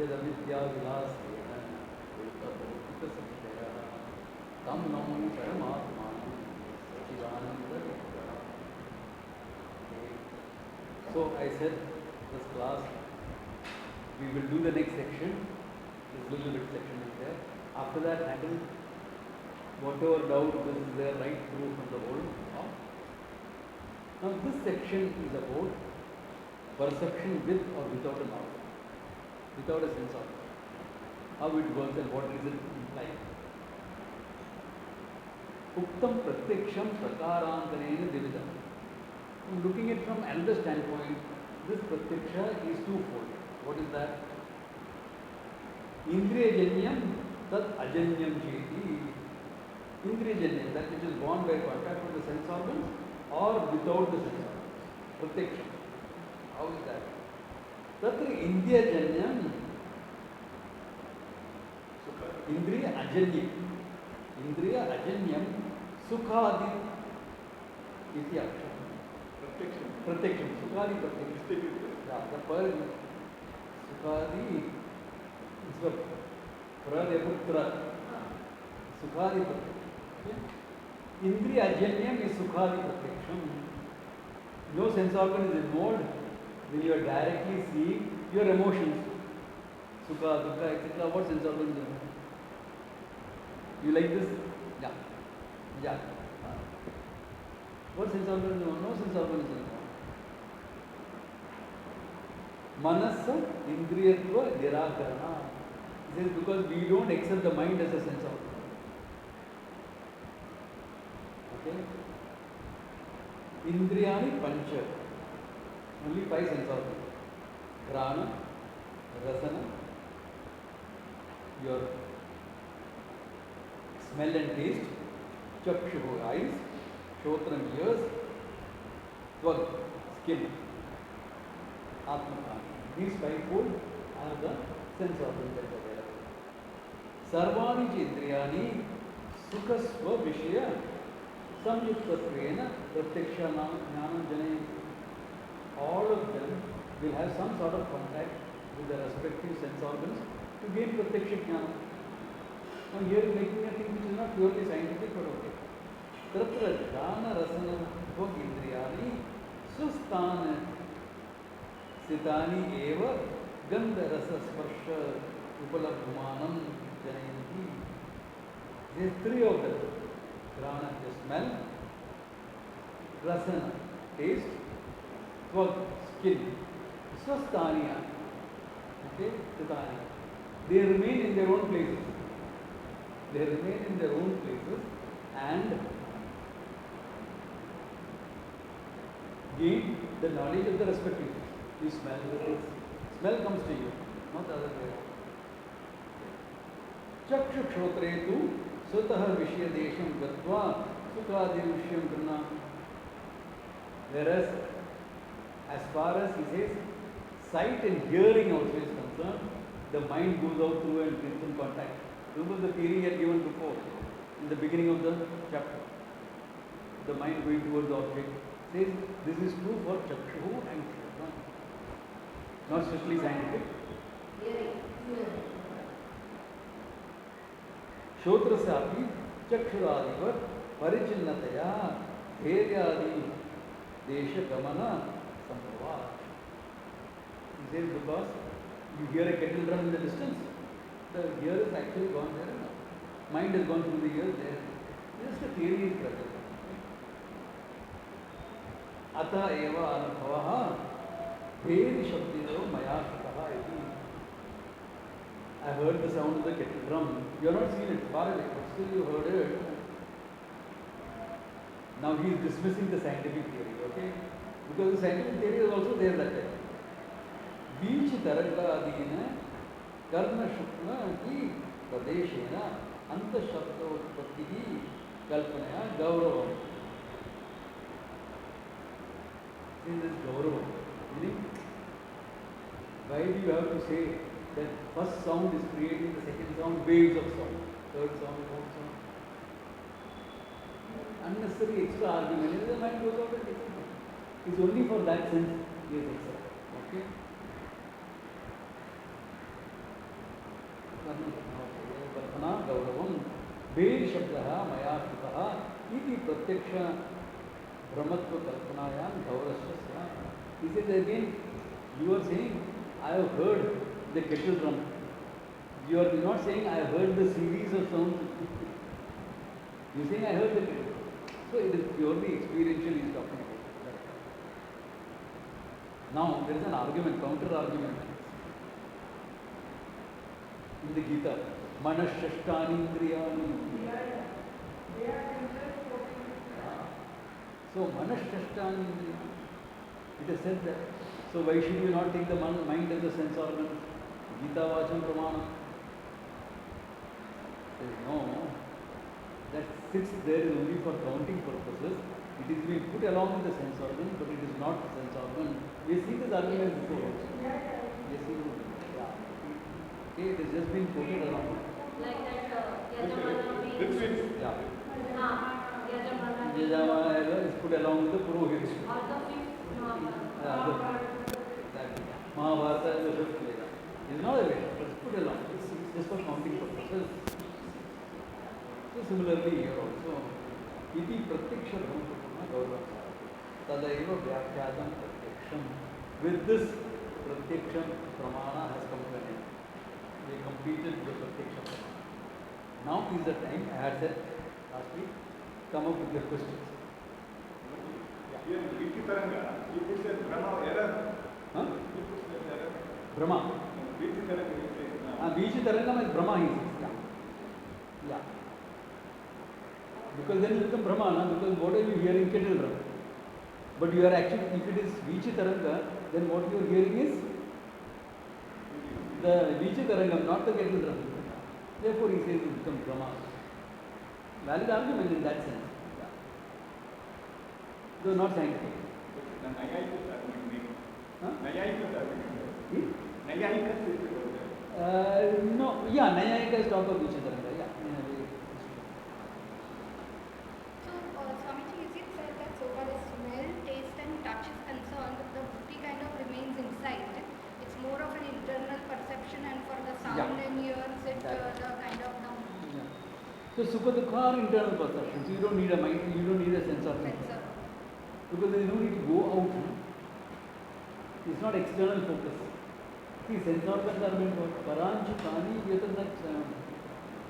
यदविद्या विलासेन उत्तभौतिकसंशयः तं नमो परमात्मानं सच्चिदानन्दरूपिणः. So I said this class we will do the next section. This little bit section is there. After that, handle whatever doubt is there right through from the whole talk. Now this section is about perception with or without a knowledge, without a sense of how it works and what is it implying. Uktam pratyaksham prakarantarena dividam. Looking at it from another standpoint, this pratyaksha is twofold. What is that? Indriyajanyam tat ajanyam cheti. Indriyajanyam, that which is born by contact with the sense organs or without the sense organs. Pratyaksha. How is that? Tatra indriyajanyam, indriya ajanyam. Indriya ajanyam sukhadi iti aksham. Protection. Sukhadi protection. Yeah, the per Sukhadi is what? Pradeputra. Sukhadi protection. Indriya ajanyam is Sukhadi protection. No sense organ is involved when you are directly seeing your emotions. Sukha, Dukha, etc. What sense organ is involved? You like this? Yeah. Yeah. What sense organ is involved? No sense organ is involved. Manasa indriyatva nirakarana. This is because we don't accept the mind as a sense organ. Okay? Indriyani pancha. Only 5 sense organs. Grana, rasana, your smell and taste, chakshu eyes, shotram ears, twag skin, atma. These 5-fold are the sense organs that are there. Sarvani chendriyani sukhasva vishaya samyuktatvena pratyaksha jnanam janayanti. All of them will have some sort of contact with the respective sense organs to gain pratyaksha jnana. Now here is making a thing which is not purely scientific but okay. Tatra jnana rasana tvag indriyani susthana sitani eva gandha rasa sparsha upalabhmanam janayanti. There are 3 of them. Grana, the smell, rasana, taste, twag, skin, swasthaniya, okay, sitani. They remain in their own places. They remain in their own places and gain the knowledge of the respective things. You smell this. Smell comes to you, not the other way around. Chakshu kshotre tu sutah vishya desham gatva sukhadi vishyam gana. Whereas, as far as he says, sight and hearing also is concerned, the mind goes out through and brings in contact. Remember the theory he had given before, in the beginning of the chapter. The mind going towards the object. Says this is true for chakshu and shrotra. Not strictly scientific. Shotrasya api chakshuradivat parichinnataya dheryadi desha gamana sambhava. He says because you hear a kettle drum in the distance, the ear is actually gone there enough. Mind has gone through the ears there. Just a theory is present. Ata eva anubhavaha dheri shabdino maya shataha iti. I heard the sound of the kettle drum. You have not seen it far away, but still you heard it. Now he is dismissing the scientific theory, okay? Because the scientific theory is also there that time. Beach taranga adina karna shukla ki pradeshena anta shabda utpattihi kalpanaya gauravam. See this gauravam. Meaning, why do you have to say that first sound is creating the second sound, waves of sound, third sound, fourth sound? Unnecessary extra argument. The mind goes out and takes it. It's only for that sense he has accepted. Okay? दर्शितः मया कृतः इति प्रत्यक्ष ब्रह्मत्व कल्पनायां गौरवस्य स्यात्. He says again, you are saying, I have heard the kettle drum. You are not saying, I have heard the series of sounds. You are saying, I heard the kettle. So it is purely experiential he is talking about. Now there is an argument, counter argument in the Gita. Manashashtani indriyani. So manashashtani indriyani. It is said that. So why should we not take the mind as a sense organ? Gita Vacham Pramana. There is no. That sits there is only for counting purposes. It is being put along with the sense organ, but it is not the sense organ. We have seen this argument before also. Yes, okay, it has just been quoted around. Like that, Yajamana. Yeah. Yajamana. Yajamana is put along with the Purohit. Or the fifth Mahabharata. Exactly. Mahabharata is the fifth Veda. It is not a Veda, but it's put along. It's just for counting purposes. So similarly here also, iti pratyaksha brahma gaurava tadaiva vyakhyadam pratyaksham. With this pratyaksha pramana has come to an end. We completed the pratyaksha pramana. Now is the time, I had said last week, come up with your questions. Here, Vichitaranga, he puts a Brahma error. Huh? He puts an error. Brahma. Vichitaranga, Vichitaranga is Brahma, he says. Yeah. Because then it becomes Brahma, na? Because what are you hearing? Kettle drum. But you are actually, if it is Vichitaranga, then what you are hearing is the Vichitaranga, not the kettle drum. Therefore he says it becomes Brahma. Valid argument in that sense. Yeah. Though not scientific. Nayayikas are doing Huh? Nayayikas are doing Nayayikas is No, yeah, Nayayikas talk of Vichitaranga. Yeah, in a way. So, Swamiji, is it said that so far as smell, taste and touch is concerned, the buddhi kind of remains inside. It's more of an internal perception, and for the sound and ears, it the kind of the Yeah. So Sukha Dukha are internal perceptions. You don't need a mind, you don't need a sense organ. sensor. Because there is no need to go out. It's not external focus. See, sense organs are meant for Paranchitani Vyatanach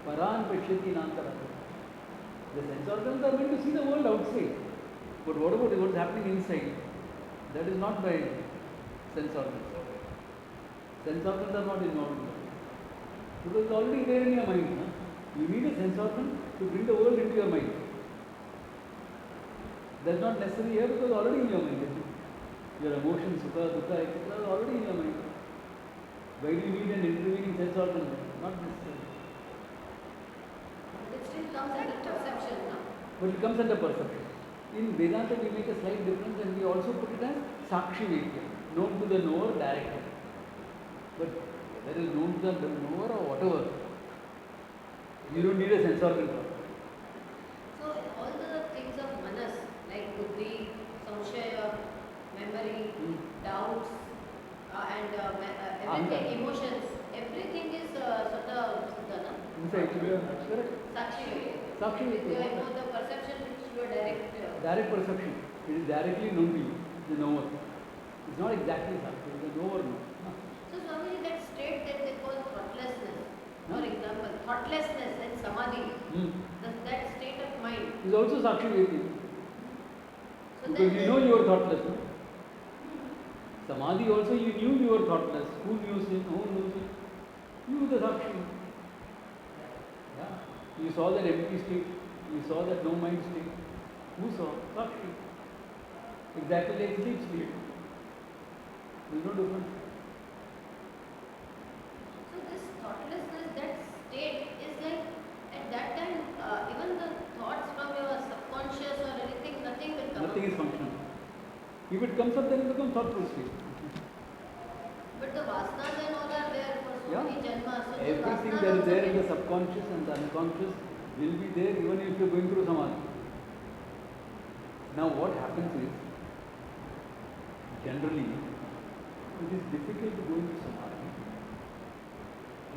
Paran Pashyati Nantara. The sense organs are meant to see the world outside. But what about what's happening inside? That is not by sense organs. Sense organs are not involved in that. Because it's already there in your mind. Huh? You need a sense organ to bring the world into your mind. That's not necessary here because already in your mind. Your emotions, sukha, dukkha, etc. are already in your mind. Why do you need an intervening sense organ? Not necessary. It still comes under perception, no? But it comes under perception. In Vedanta we make a slight difference and we also put it as Sakshi Vedya, known to the knower directly. But whether it is known to the knower or whatever, you don't need a sense organ for it. So all the things of manas, like buddhi, samshaya, memory, doubts, and everything, emotions, everything is sort of Siddhana. Inside, correct. Sakshi Vedya. Sakshi Vedya. You know the perception which you are direct. Direct perception. It is directly known to you, the knower. It's not exactly Sakshi, it is the knower. No. So Swamiji, that state that they call thoughtlessness, for example, thoughtlessness and samadhi, that state of mind. Is also Sakshi Vedya. So Because then you know you are thoughtless. No? Samadhi also you knew you were thoughtless. Who knew it? Who knows it? You, the Sakshi. Yeah. You saw that empty state. You saw that no mind state. Who saw? Sakshi. Exactly like sleep state. There is no difference. So this thoughtlessness, that state is like at that time, even the thoughts from your subconscious or anything, nothing will come. Nothing is functional. If it comes up, then it becomes thoughtful state. But the vasanas and all are there for so many janmas. So the Everything vasanas that is also there in the get- subconscious and the unconscious will be there even if you are going through samadhi. Now what happens is, generally, it is difficult to go into samadhi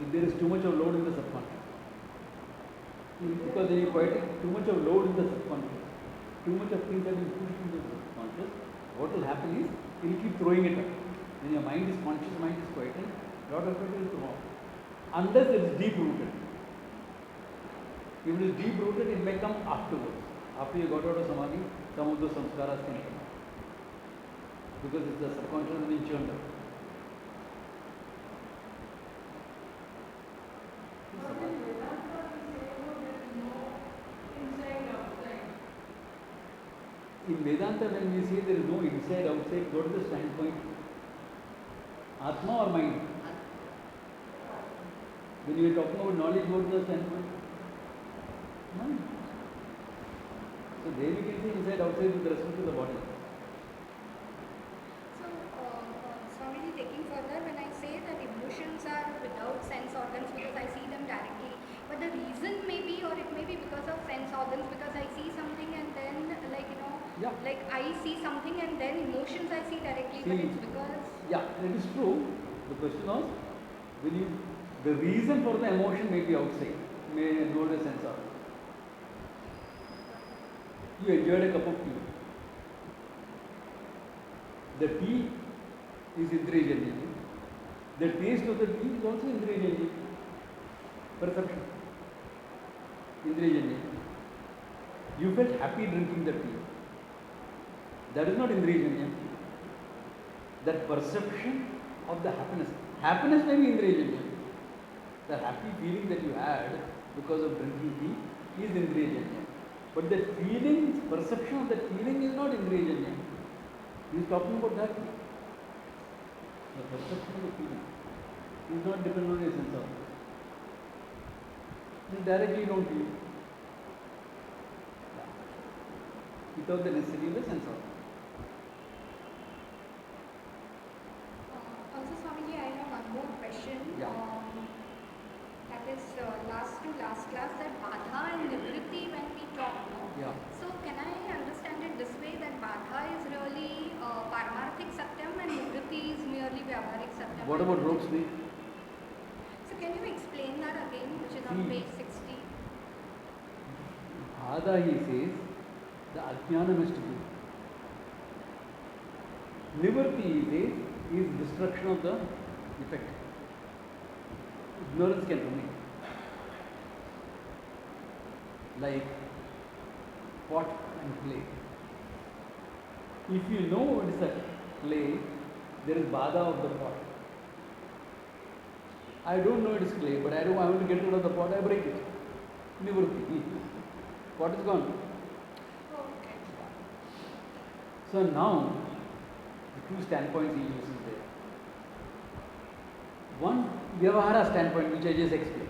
if there is too much of load in the subconscious. Because then you quite too much of load in the subconscious. Too much of things have been pushed into the subconscious. What will happen is you will keep throwing it up. When your mind is conscious, mind is quietened, lot of it is wrong. Unless it is deep rooted. If it is deep rooted, it may come afterwards. After you got out of samadhi, some of those samskaras can come. Because it's the subconscious has been churned up. In Vedanta, when we say there is no inside, outside, what is the standpoint? Atma or mind? When you are talking about knowledge, what is the standpoint? Mind. So there we can say inside, outside with respect to the body. So, Swamiji, taking further, when I say that emotions are without sense organs because I see them directly, but the reason may be, or it may be because of sense organs, because I see something and then, Yeah. like I see something and then emotions I see directly, but it's because... Yeah, that is true. The question was, the reason for the emotion may be outside, may not a sense organ. You enjoyed a cup of tea. The tea is Indriyajanya. The taste of the tea is also Indriyajanya. Perception. Indriyajanya. You felt happy drinking the tea. That is not Indriyajanya. That perception of the happiness. Happiness may be Indriyajanya. The happy feeling that you had because of drinking tea is Indriyajanya. But the feeling, perception of that feeling is not Indriyajanya. He is talking about that. The perception of the feeling is not dependent on a sense of it. Then directly you don't feel. Without the necessity of the sense of it. Also, Swamiji, I have one more question. Yeah. That is last to last class, that Badha and Nivritti when we talk. No? Yeah. So, can I understand it this way that Badha is really Paramarthik Satyam and Nivritti is merely Vyavaharik Satyam? What about rope snake? So, can you explain that again, which is on page 60? Bhada, he says, the ajnanam is to be. Nivritti, he says, is destruction of the effect. Ignorance can remain. Like pot and clay. If you know it is a clay, there is bada of the pot. I don't know it is clay, but I want to get rid of the pot, I break it. Nivritti. Pot is gone. Okay. So now, the two standpoints he uses there. One, Vyavahara standpoint, which I just explained.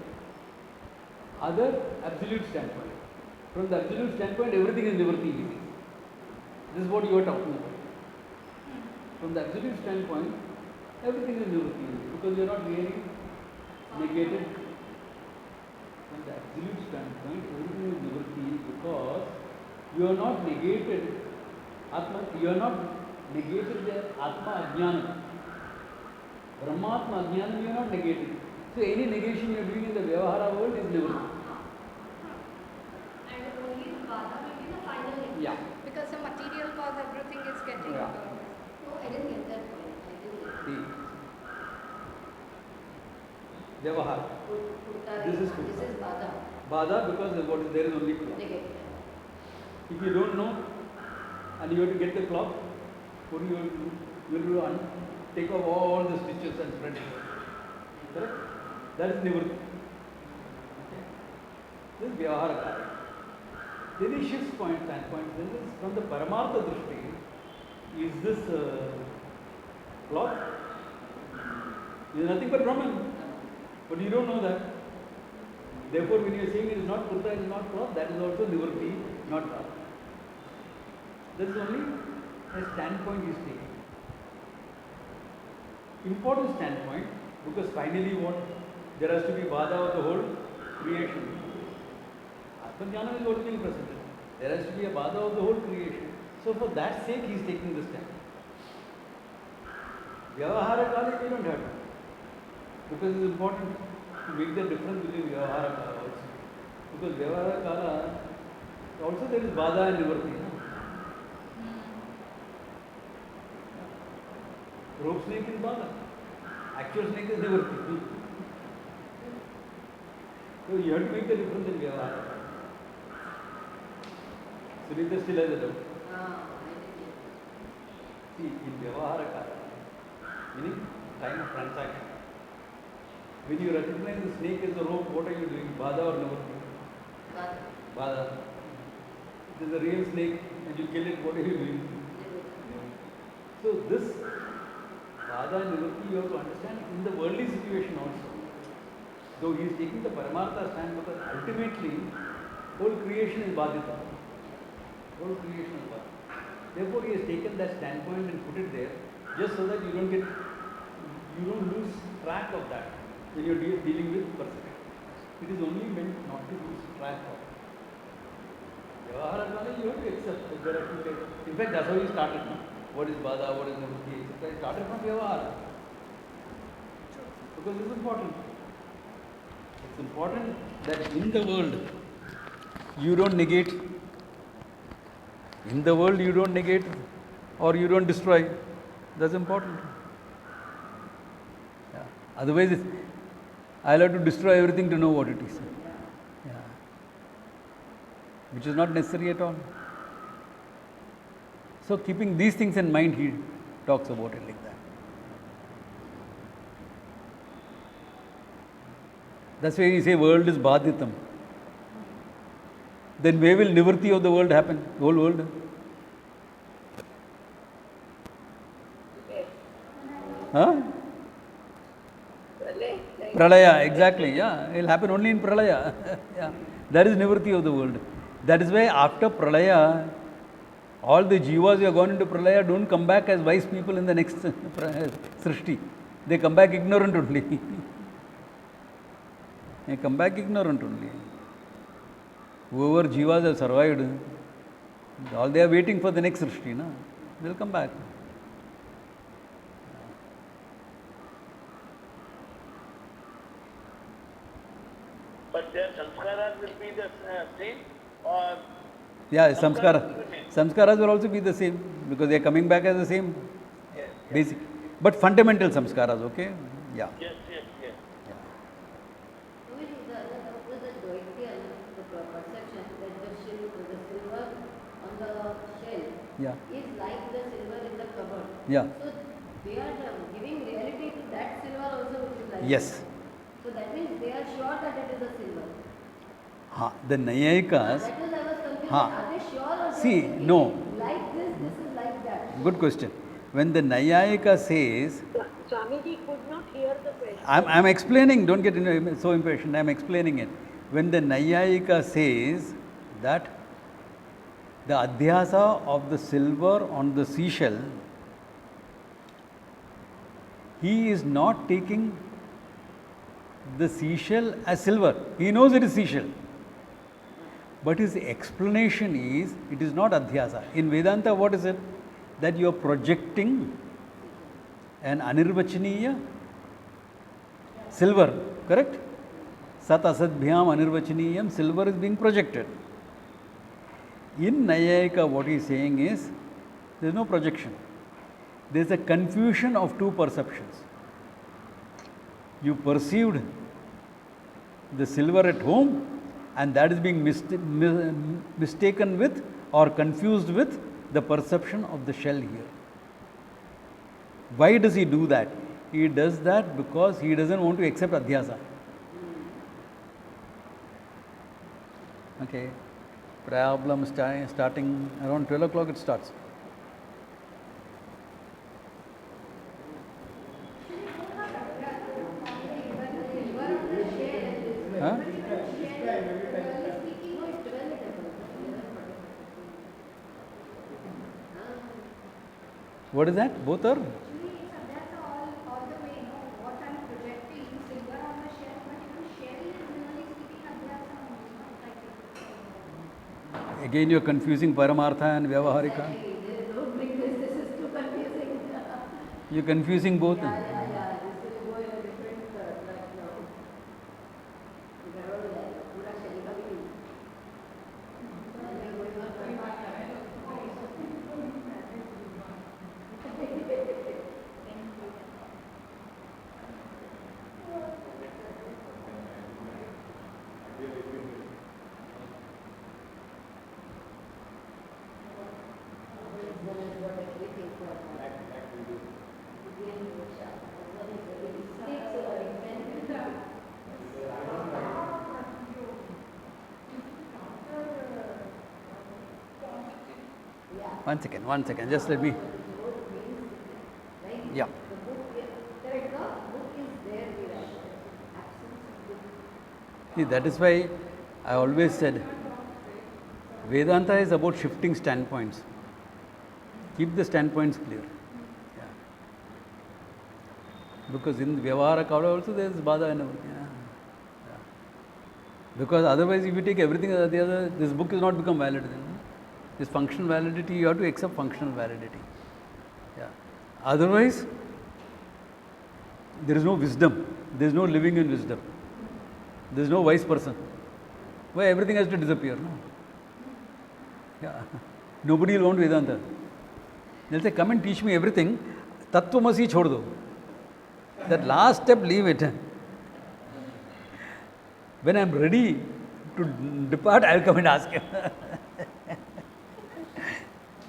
Other, absolute standpoint. From the absolute standpoint, everything is Nivritti, he says. This is what you are talking about. From the absolute standpoint, everything is Nivritti, because you are not really negated. From the absolute standpoint, everything is Nivritti because you are not negated Atma, you are not negated the Atma Ajnana. Brahmatma Ajnana, you are not negated. So any negation you are doing in the Vyavahara world is Nivritti. And only Vada will be the final name. Yeah. Because the material cause, everything is getting... Yeah. No, I didn't get that point. I didn't get See. Vyavahara. This is This is Vada. Bada because there is only clock. Negative. If you don't know and you have to get the clock, what do you have to do? You have to take off all the stitches and spread it. Correct? That is Nivritti. Okay. This is Vyavahara Karya. Then he shifts standpoint. This is from the Paramartha Drishti. Is this cloth? It is nothing but Brahman. But you don't know that. Therefore, when you are saying it is not Kurta, it is not cloth, that is also Nivritti, not Radha. That is only a standpoint he is taking. Important standpoint, because finally what? There has to be Vada of the whole creation. Atmajnana is what is being presented. There has to be a Vada of the whole creation. So for that sake he is taking this stand. Vyavahara Kala we don't have to. Because it is important to make the difference between Vyavahara Kala also. Because Vyavahara Kala, also there is Bada and Nivarti. No? Rope snake is Bada. Actual snake is Nivarti. So you have to make the difference in Vyavahara. Sunita still has a doubt. See, in Vyavahara Kala, meaning time of transaction, when you recognize the snake as a rope, what are you doing? Bada or Nivarti? Bada. It is a real snake and you kill it, what are you doing? So this Bada and Nivarti you have to understand in the worldly situation also. Though he is taking the Paramartha stand, because ultimately whole creation is Badita. Whole creation is Badita. Therefore he has taken that standpoint and put it there just so that you don't lose track of that when you are dealing with perception. It is only meant not to lose track of. Vyavahara Kala you have to accept that there are two types. In fact, that's how he started. No? What is Bada, what is Nivrti, etc. He started from Vyavahara. Because this is important. It's important that in the world you don't negate. In the world you don't negate or you don't destroy. That's important. Yeah. Otherwise, I'll have to destroy everything to know what it is. Yeah. Which is not necessary at all. So, keeping these things in mind, he talks about it like that. That's why we say world is Bhaditam. Then where will Nivrti of the world happen? The whole world. Huh? Pralaya, exactly, yeah. It will happen only in Pralaya. Yeah. That is Nivrti of the world. That is why after Pralaya, all the jivas who have gone into Pralaya don't come back as wise people in the next Srishti. They come back ignorant only. They come back ignorant only. Whoever jivas have survived, all they are waiting for the next Srishti, no? They will come back. But their samskaras will be the same, or yeah, samskaras will also be the same because they are coming back as the same basic, but fundamental samskaras, okay? Yeah. Yes. Who is the Dvaitya, the perception that the silver on the shell is like the silver in the cupboard. Yeah. So they are giving reality to that silver also, which is like Yes. that. So that means they are sure that it is a silver. The Nayayikas. That was I was confused. Are they sure or See, they no. Like this is like that. Good question. When the Nayayika says, Swamiji could not hear the question. I'm explaining, don't get so impatient, I'm explaining it. When the Nayayika says that the adhyasa of the silver on the seashell, he is not taking the seashell as silver. He knows it is seashell. But his explanation is, it is not adhyasa. In Vedanta, what is it? That you are projecting an anirvachaniya silver, correct? Sat asadbhyam anirvachaniyam, silver is being projected. In Nayayika, what he is saying is, there is no projection. There is a confusion of two perceptions. You perceived the silver at home, and that is being mistaken with or confused with the perception of the shell here. Why does he do that? He does that because he doesn't want to accept adhyasa. Okay, problem starting around 12 o'clock it starts. Huh? What is that? Both are? Actually, that's all the way, what I'm projecting, silver on the shell, but even shell is generally speaking adhyasa only, Again, you are confusing Paramartha and Vyavaharika. Don't bring this is too confusing. You are confusing both. This will go in a different track now. Pura Shalika will One second. Just let me. Right? Yeah. The book, correct, the book is there with us. Absence of book. See, that is why I always said Vedanta is about shifting standpoints. Keep the standpoints clear. Yeah. Because in Vyavahara Kavada also there is Bada and everything. Yeah. Yeah. Because otherwise, if you take everything as the other, this book is not become valid then. This functional validity, you have to accept functional validity. Yeah. Otherwise, there is no wisdom. There is no living in wisdom. There is no wise person. Why everything has to disappear? No? Yeah. Nobody will want Vedanta. They'll say, come and teach me everything. Tattvamasi chhod do. That last step, leave it. When I am ready to depart, I will come and ask him.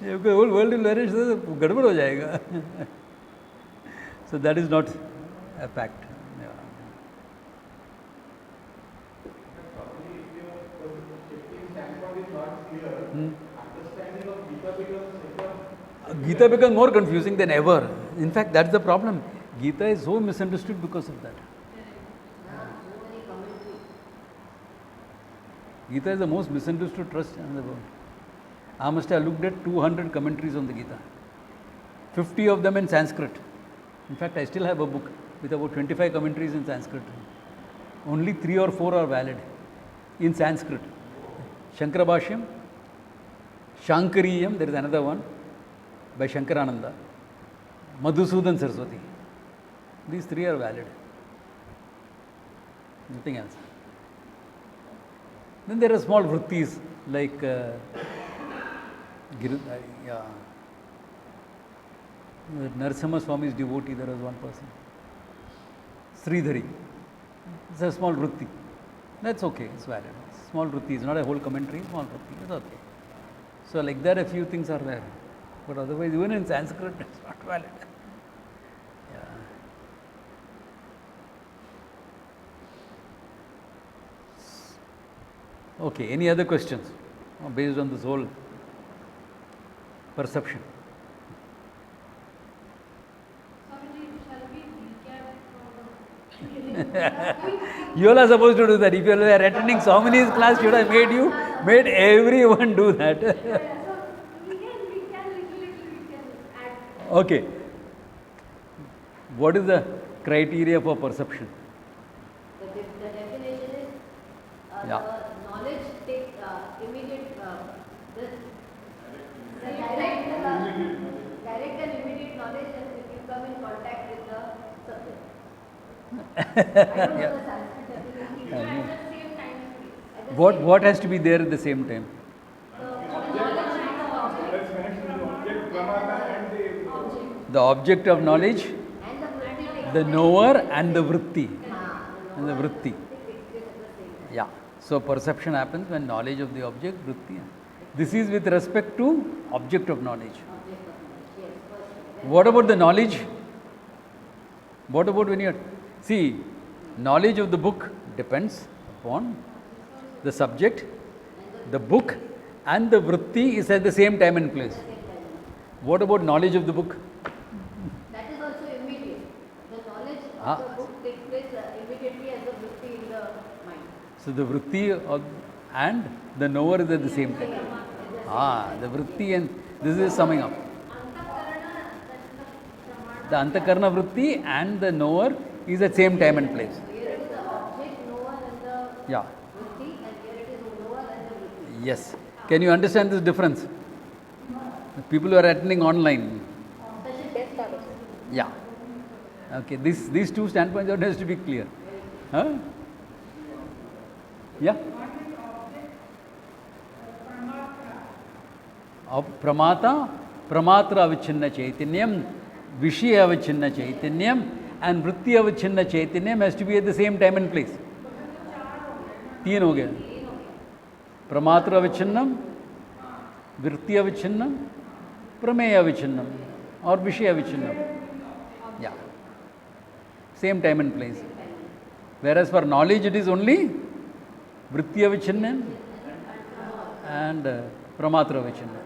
Because the whole world will vanish, gadbad ho jayega. So that is not a fact. Yeah. Probably if your shifting standpoint is not clear, understanding of Gita becomes simple. Gita becomes more confusing than ever. In fact, that's the problem. Gita is so misunderstood because of that. So many commentaries. Gita is the most misunderstood trust in the world. I must have looked at 200 commentaries on the Gita. 50 of them in Sanskrit. In fact, I still have a book with about 25 commentaries in Sanskrit. Only 3 or 4 are valid in Sanskrit. Shankarabhashyam, Shankariyam, there is another one by Shankarananda, Madhusudan Saraswati. These 3 are valid. Nothing else. Then there are small vrittis like Narasimha Swami's devotee, there was one person. Sridhari. It's a small vritti. That's okay, it's valid. Small vritti is not a whole commentary, small vritti, it's okay. So like that a few things are there. But otherwise even in Sanskrit it's not valid. Yeah. Okay, any other questions based on this whole perception? You all are supposed to do that. If you are attending Swamini's class, should have made everyone do that. We can add. Okay. What is the criteria for perception? The definition is Yeah. the knowledge takes immediate, direct and immediate knowledge and if you come in contact with the subject. I don't know the Sanskrit definition. I know. At the same time, At the What same what has to be there at the same time? Let's connect the object, pramata and The object of knowledge, and the vritti the knower and the vritti. And the vritti. takes place at the same time. Yeah. So perception happens when knowledge of the object, vritti. This is with respect to object of knowledge. Object of knowledge, yes, first. What about the knowledge? What about when you see, knowledge of the book depends upon the subject, the book and the vritti is at the same time and place. What about knowledge of the book? That is also immediate. The knowledge Ah. of the book takes place immediately as the vritti in the mind. So the vritti and the knower is at the same time. The vritti and this is summing up. The antakarna vritti and the knower is at same time and place. So here it is the object, knower and the Yeah. vritti and here it is the knower and the vritti. Yes. Can you understand this difference? The people who are attending online. Yeah. Okay. These two standpoints has to be clear. Huh? Yeah. Pramata, pramatra avichinna chaitanyam, vishya avichinna chaitanyam, and vritti avichinna chaitanyam has to be at the same time and place. 3 हो गया. Pramatra avichinnam, vritti avichinnam, prameya avichinnam, or vishya avichinnam. Yeah. Same time and place. Whereas for knowledge it is only vritti avichinnam and pramatra avichinnam.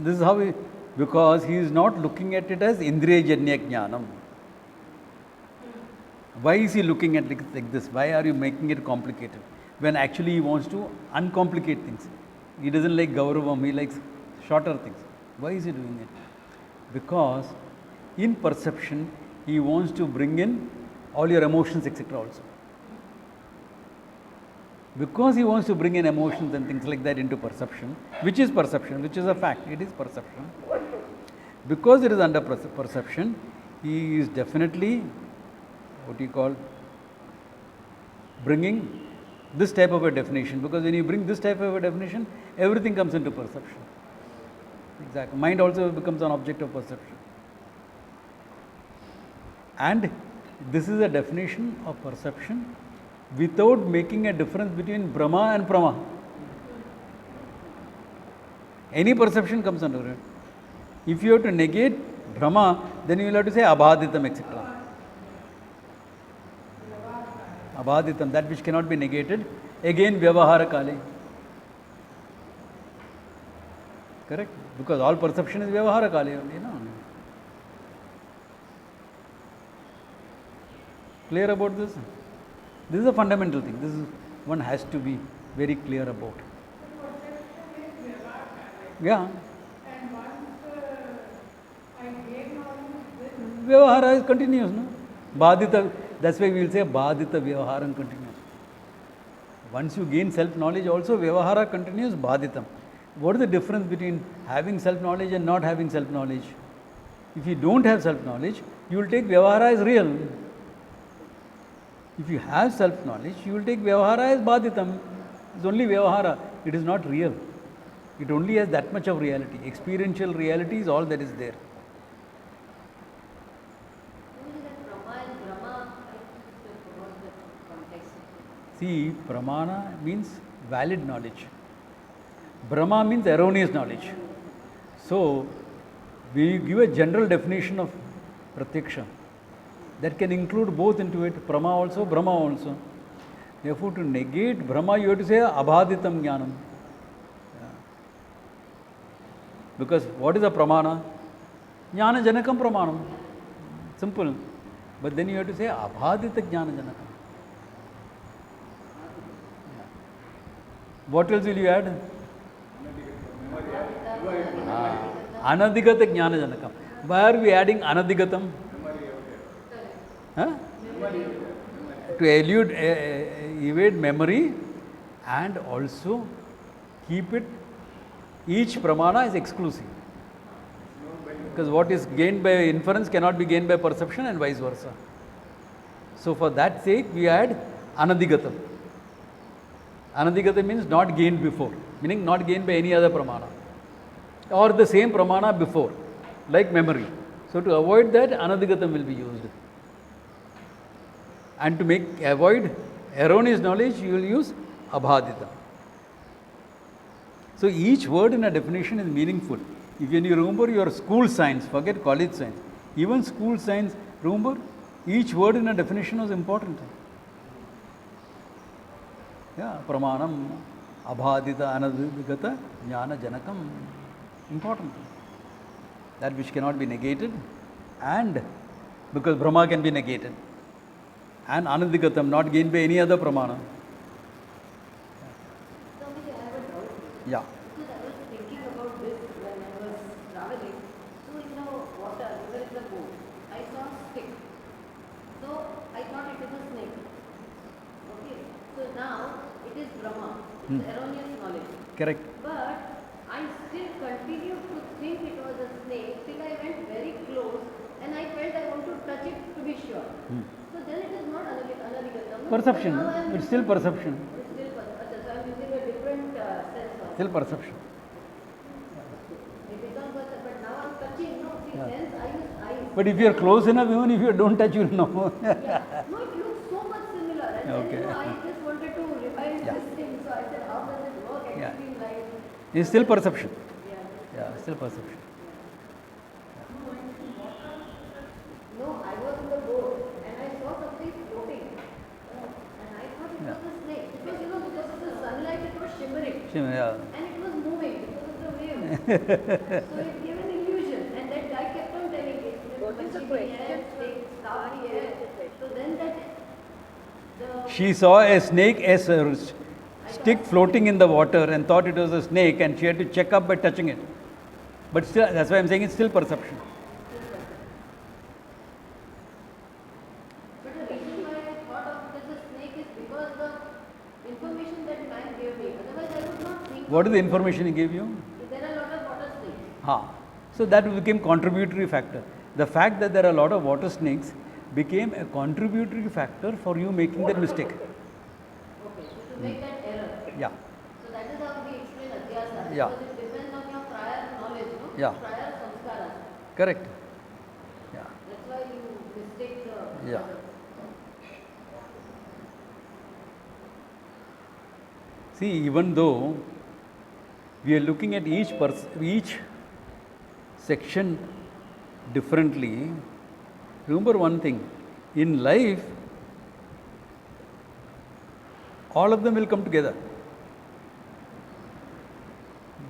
This is how he, because he is not looking at it as Indriyajanya Jnanam. Why is he looking at it like this? Why are you making it complicated? When actually he wants to uncomplicate things. He doesn't like Gauravam, he likes shorter things. Why is he doing it? Because in perception, he wants to bring in all your emotions, etc. also. Because he wants to bring in emotions and things like that into perception, which is a fact, it is perception. Because it is under perception, he is definitely, bringing this type of a definition. Because when you bring this type of a definition, everything comes into perception. Exactly. Mind also becomes an object of perception. And this is a definition of perception without making a difference between Brahma and Prama. Any perception comes under it. If you have to negate Brahma, then you will have to say Abhaditam, etc. Abhaditam, that which cannot be negated. Again, Vyavahara Kali. Correct? Because all perception is Vyavahara Kali only, no? Clear about this? This is a fundamental thing. This is one has to be very clear about. Yeah. And once I gain knowledge, Vyavahara is continuous, no? Badita, that's why we will say Badita Vyavaharam continues. Once you gain self-knowledge also, Vyavahara continues, Baditam. What is the difference between having self-knowledge and not having self-knowledge? If you don't have self-knowledge, you will take Vyavahara as real. If you have self-knowledge, you will take Vyavahara as Baditam. It's only Vyavahara. It is not real. It only has that much of reality. Experiential reality is all that is there. See, Pramana means valid knowledge. Brahma means erroneous knowledge. So, we give a general definition of Pratyaksha. That can include both into it, Prama also, Brahma also. Therefore, to negate Brahma, you have to say Abhaditam Jnanam. Yeah. Because what is a Pramana? Jnana Janakam Pramanam. Simple. But then you have to say Abhadita Jnana Janakam. Yeah. What else will you add? Anadigata Jnana Janakam. Why are we adding Anadigatam? Huh? To evade memory and also keep it, each pramana is exclusive. Because what is gained by inference cannot be gained by perception and vice versa. So for that sake we add Anadigatam. Anadigatam means not gained before, meaning not gained by any other pramana. Or the same pramana before, like memory. So to avoid that, Anadigatam will be used. And to avoid erroneous knowledge, you will use Abhadita. So each word in a definition is meaningful. If you remember your school science, forget college science. Even school science, remember, each word in a definition was important. Yeah, Pramanam, Abhadita, Anadigata, Jnana Janakam, important. That which cannot be negated, and because Brahma can be negated. And Anadigatam, not gained by any other pramana. Swamiji, I have a doubt. Yeah. Because I was thinking about this when I was traveling. So in the water, there is a boat. I saw a stick. So I thought it was a snake. Okay. So now it is Brahma. It's erroneous knowledge. Correct. But I still continued to think it was a snake till I went very close and I felt I want to touch it to be sure. So then it is not Anadigatam. Perception. It's still perception. It's still perception. So I am using a different sense of. Still perception. It becomes perception. But now I am touching. No, see, sense I use eyes. But if you are close enough, even if you don't touch, you will know. Yeah. No, it looks so much similar. And Okay. then I just wanted to revise this thing. So I said, how does it work? Yeah. Extreme light. It's still perception. Yeah. Yeah, still perception. No, I was in the boat and I saw something floating. And I thought it was a snake. Because because of the sunlight it was shimmering. Yeah. And it was moving because of the wave. So it gave an illusion, and that guy kept on telling it. What is the question? So then that the She saw a snake as a stick floating in the water and thought it was a snake, and she had to check up by touching it. But still, that's why I'm saying it's still perception. But the reason why I thought of it as a snake is because the information that man gave me. Otherwise, I would not think. What is the information he gave you? There are a lot of water snakes. So that became contributory factor. The fact that there are a lot of water snakes became a contributory factor for you making that mistake. Okay, so to make that error. Yeah. So that is how we explain adhyasa. Yeah. Because it depends on your prior knowledge, no? Yeah. Prior samskaras. Correct. Yeah. That's why you mistake the. Yeah. See, even though we are looking at each section differently, remember one thing, in life, all of them will come together.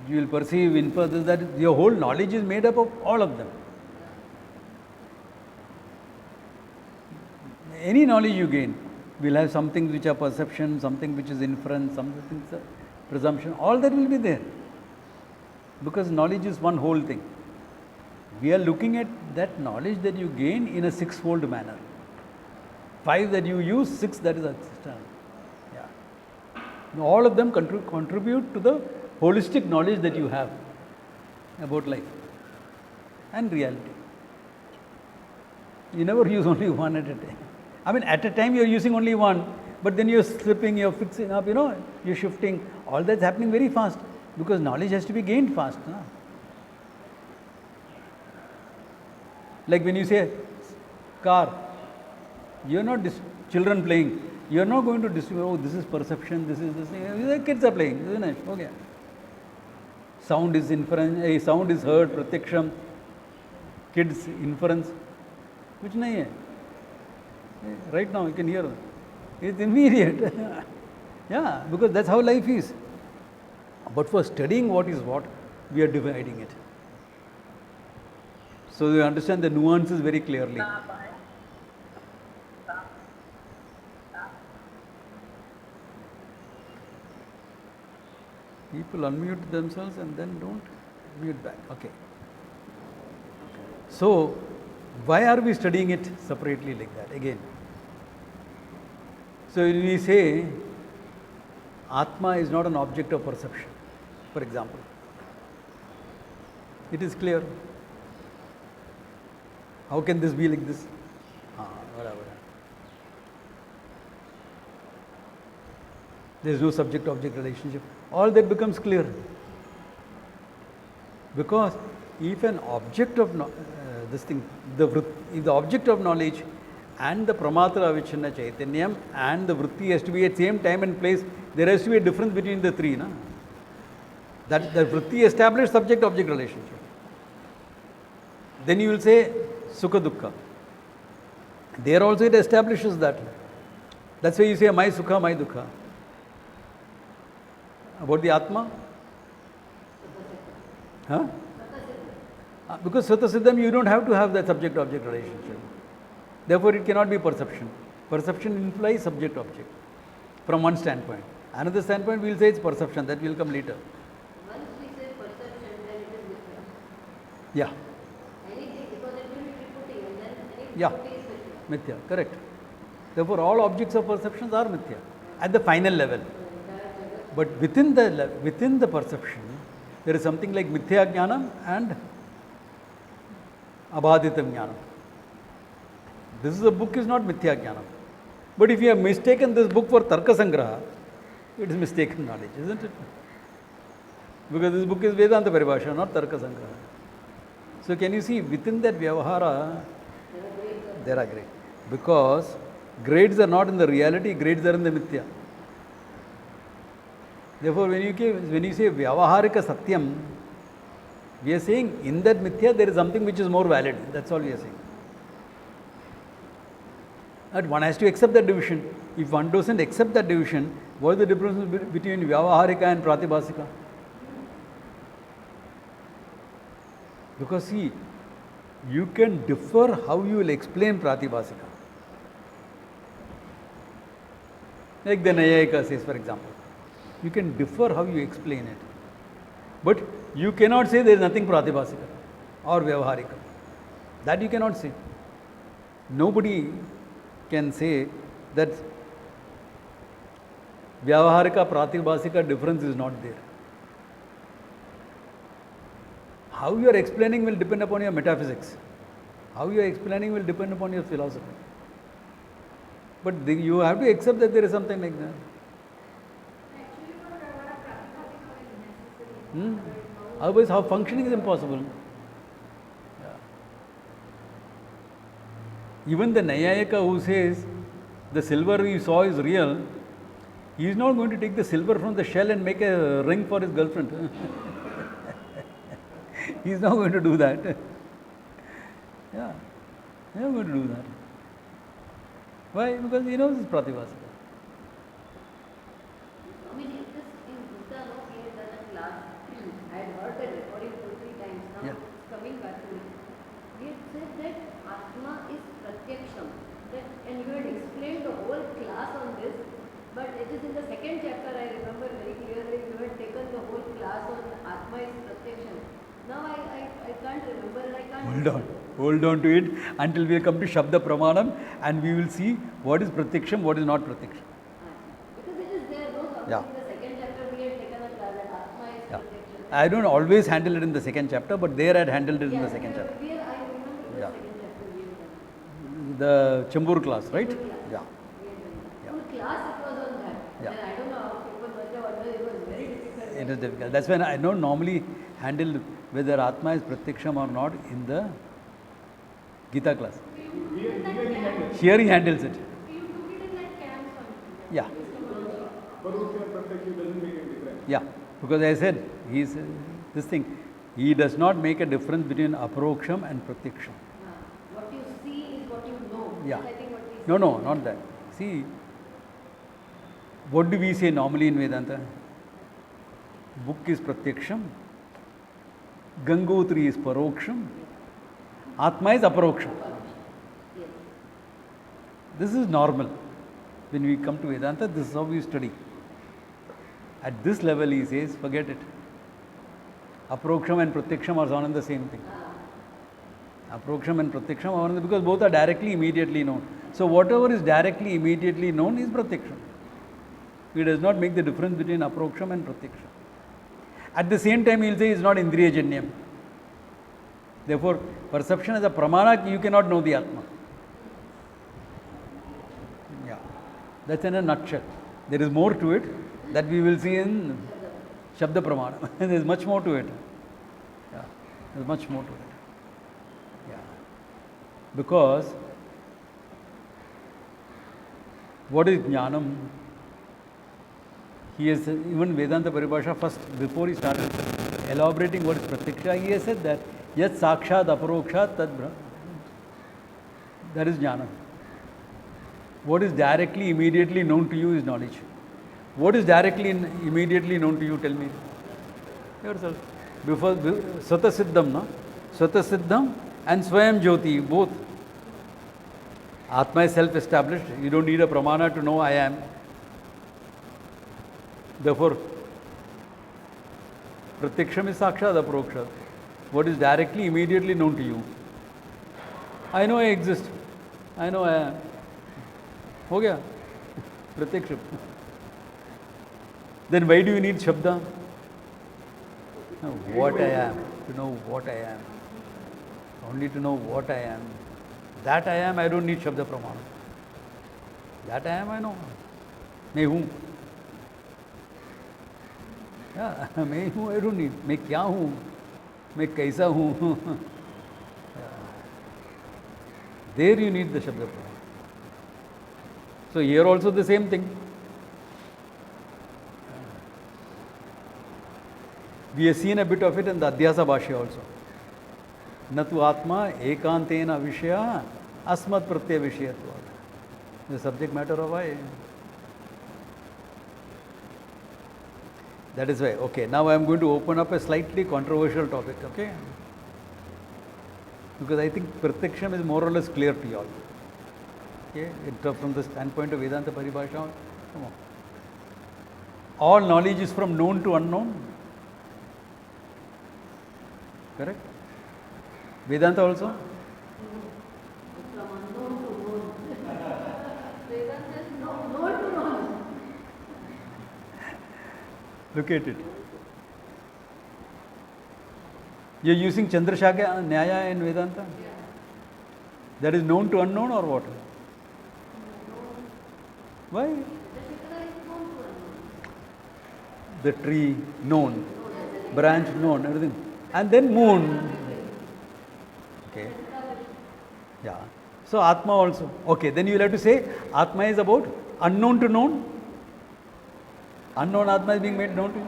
You will perceive, infer that your whole knowledge is made up of all of them. Any knowledge you gain will have some things which are perception, something which is inference, something which is presumption, all that will be there. Because knowledge is one whole thing. We are looking at that knowledge that you gain in a six-fold manner. 5 that you use, 6 that is external. Yeah. All of them contribute to the holistic knowledge that you have about life and reality. You never use only one at a time. I mean, at a time you are using only one, but then you are slipping, you are fixing up, you are shifting. All that's happening very fast because knowledge has to be gained fast. No? Like when you say car, you are not children playing. You are not going to distribute, oh, this is perception, this is this. The kids are playing, isn't it? Okay. Sound is inference, sound is heard, pratyaksham. Kids, inference. Which nahi hai. Right now you can hear. It's immediate. Yeah, because that's how life is. But for studying what is what, we are dividing it. So you understand the nuances very clearly. People unmute themselves and then don't mute back. Okay. So, why are we studying it separately like that? Again. So, when we say Atma is not an object of perception, for example, it is clear. How can this be like this? Whatever. There is no subject-object relationship. All that becomes clear. Because if an object of if the object of knowledge and the pramatra avichinna chaitanyam and the vritti has to be at same time and place, there has to be a difference between the three. No? That the vritti established subject-object relationship. Then you will say sukha dukkha. There also it establishes that. That's why you say my sukha, my dukkha. About the Atma? Huh? Because Sutta Siddham, you don't have to have that subject-object relationship. Therefore, it cannot be perception. Perception implies subject-object from one standpoint. Another standpoint, we will say it's perception. That will come later. Once we say perception, then it is mithya. Yeah. Anything, because it will be triputi, and then any Yeah. triputi is mithya. Mithya, correct. Therefore, all objects of perceptions are mithya at the final level. But within the perception, there is something like mithya jnanam and abhaditam jnanam. This is a book is not mithya jnanam. But if you have mistaken this book for tarka sangraha, it is mistaken knowledge, isn't it? Because this book is Vedanta Paribhasa, not tarka sangraha. So can you see within that vyavahara, there are grades. Because grades are not in the reality, grades are in the mithya. Therefore, when you say vyavaharika satyam, we are saying in that mithya there is something which is more valid. That's all we are saying. But one has to accept that division. If one doesn't accept that division, what is the difference between vyavaharika and pratibhasika? Because see, you can differ how you will explain Pratibhasika. Like the Nayayika says, for example. You can differ how you explain it. But you cannot say there is nothing Pratibhasika or Vyavaharika. That you cannot say. Nobody can say that Vyavaharika Pratibhasika difference is not there. How you are explaining will depend upon your metaphysics. How you are explaining will depend upon your philosophy. But you have to accept that there is something like that. Actually, for Vyavahara, Pratibhasika is necessary. Otherwise, how functioning is impossible. Even the Nayayika who says the silver you saw is real, he is not going to take the silver from the shell and make a ring for his girlfriend. He is not going to do that. Yeah, he is not going to do that. Why? Because he knows it's Pratibhasika. I mean, it is in Gita, no, we had done a class. I had heard that recording 2-3 times. Now Yeah. it's coming back to me. We had said that Atma is Pratyaksham. And you had explained the whole class on this. But it is in the second chapter, I remember very clearly, you had taken the whole class on Atma is Pratyaksham. Now I can't remember and I can't. Hold on to it until we come to Shabda Pramanam and we will see what is Pratyaksham, what is not Pratyaksham. Because it is there, no? So Yeah. in the second chapter, we had taken a class that Atma is Yeah. Pratyaksham. I don't always handle it in the second chapter, but there I had handled it in Yeah, the second chapter. I remember the Yeah. second chapter we had done. The Chambur class, right? Chambur class. Yeah. We had done. Yeah. Full class it was on that. Yeah. And I don't know how people must have understood. It was very difficult. It is difficult. That's when I don't normally handle whether Atma is Pratyaksham or not in the Gita class. Here he handles it. You took it in that camp something. Yeah. Parusya Pratyakshya doesn't make a difference. Yeah. Because I said, he's this thing, he does not make a difference between Aparoksham and Pratyaksham. What you see is what you know. Yeah. I think what we No, not that. See, what do we say normally in Vedanta? Book is Pratyaksham, Gangotri is Paroksham, Atma is Aparoksham. Yes. This is normal. When we come to Vedanta, this is how we study. At this level, he says, forget it. Aparoksham and Pratyaksham are one and the same thing. Aparoksham and Pratyaksham are one and the, because both are directly, immediately known. So whatever is directly, immediately known is Pratyaksham. He does not make the difference between Aparoksham and Pratyaksham. At the same time, he will say it's not Indriyajanyam. Therefore, perception as a pramana, you cannot know the Atma. Yeah, that's in a nutshell. There is more to it that we will see in Shabda Pramana. There is much more to it. Yeah, there is much more to it. Yeah, because what is Jnanam? He has, even Vedanta Paribhasa, first, before he started elaborating what is Pratyaksha, he has said that Yat Sakshat Aparokshat Tad Brahma. That is Jnana. What is directly, immediately known to you is knowledge. What is directly, immediately known to you? Tell me yourself. Before Sata Siddham, no? Sata Siddham and Swayam Jyoti, both. Atma is self-established. You don't need a pramana to know I am. Therefore, Pratyaksham is Sakshat Aparokshat. What is directly, immediately known to you? I know I exist. I know I am. Ho gaya? Pratyaksham. Then why do you need Shabda? What I am. To know what I am. Only to know what I am. That I am, I don't need Shabda Pramana. That I am, I know. मैं हूँ. मैं हूँ, I don't need. मैं क्या हूँ? मैं कैसा हूँ? There you need the Shabda Pramana. So here also the same thing. We have seen a bit of it in the Adhyasa Bhashya also. Natu Atma ekantena vishya asmat pratyaya vishayatva. The subject matter of I. That is why. Okay, now I am going to open up a slightly controversial topic. Okay. Because I think Pratyaksham is more or less clear to you all. Okay, from the standpoint of Vedanta Paribhasha, come on. All knowledge is from known to unknown. Correct? Vedanta also? From unknown to known. Vedanta is known to known. Look at it. You are using Chandrashaka Nyaya in Vedanta? That is known to unknown or what? Why? The tree known, branch known, everything. And then moon. Okay. Yeah. So Atma also. Okay, then you will have to say Atma is about unknown to known. Unknown Atma is being made known to you.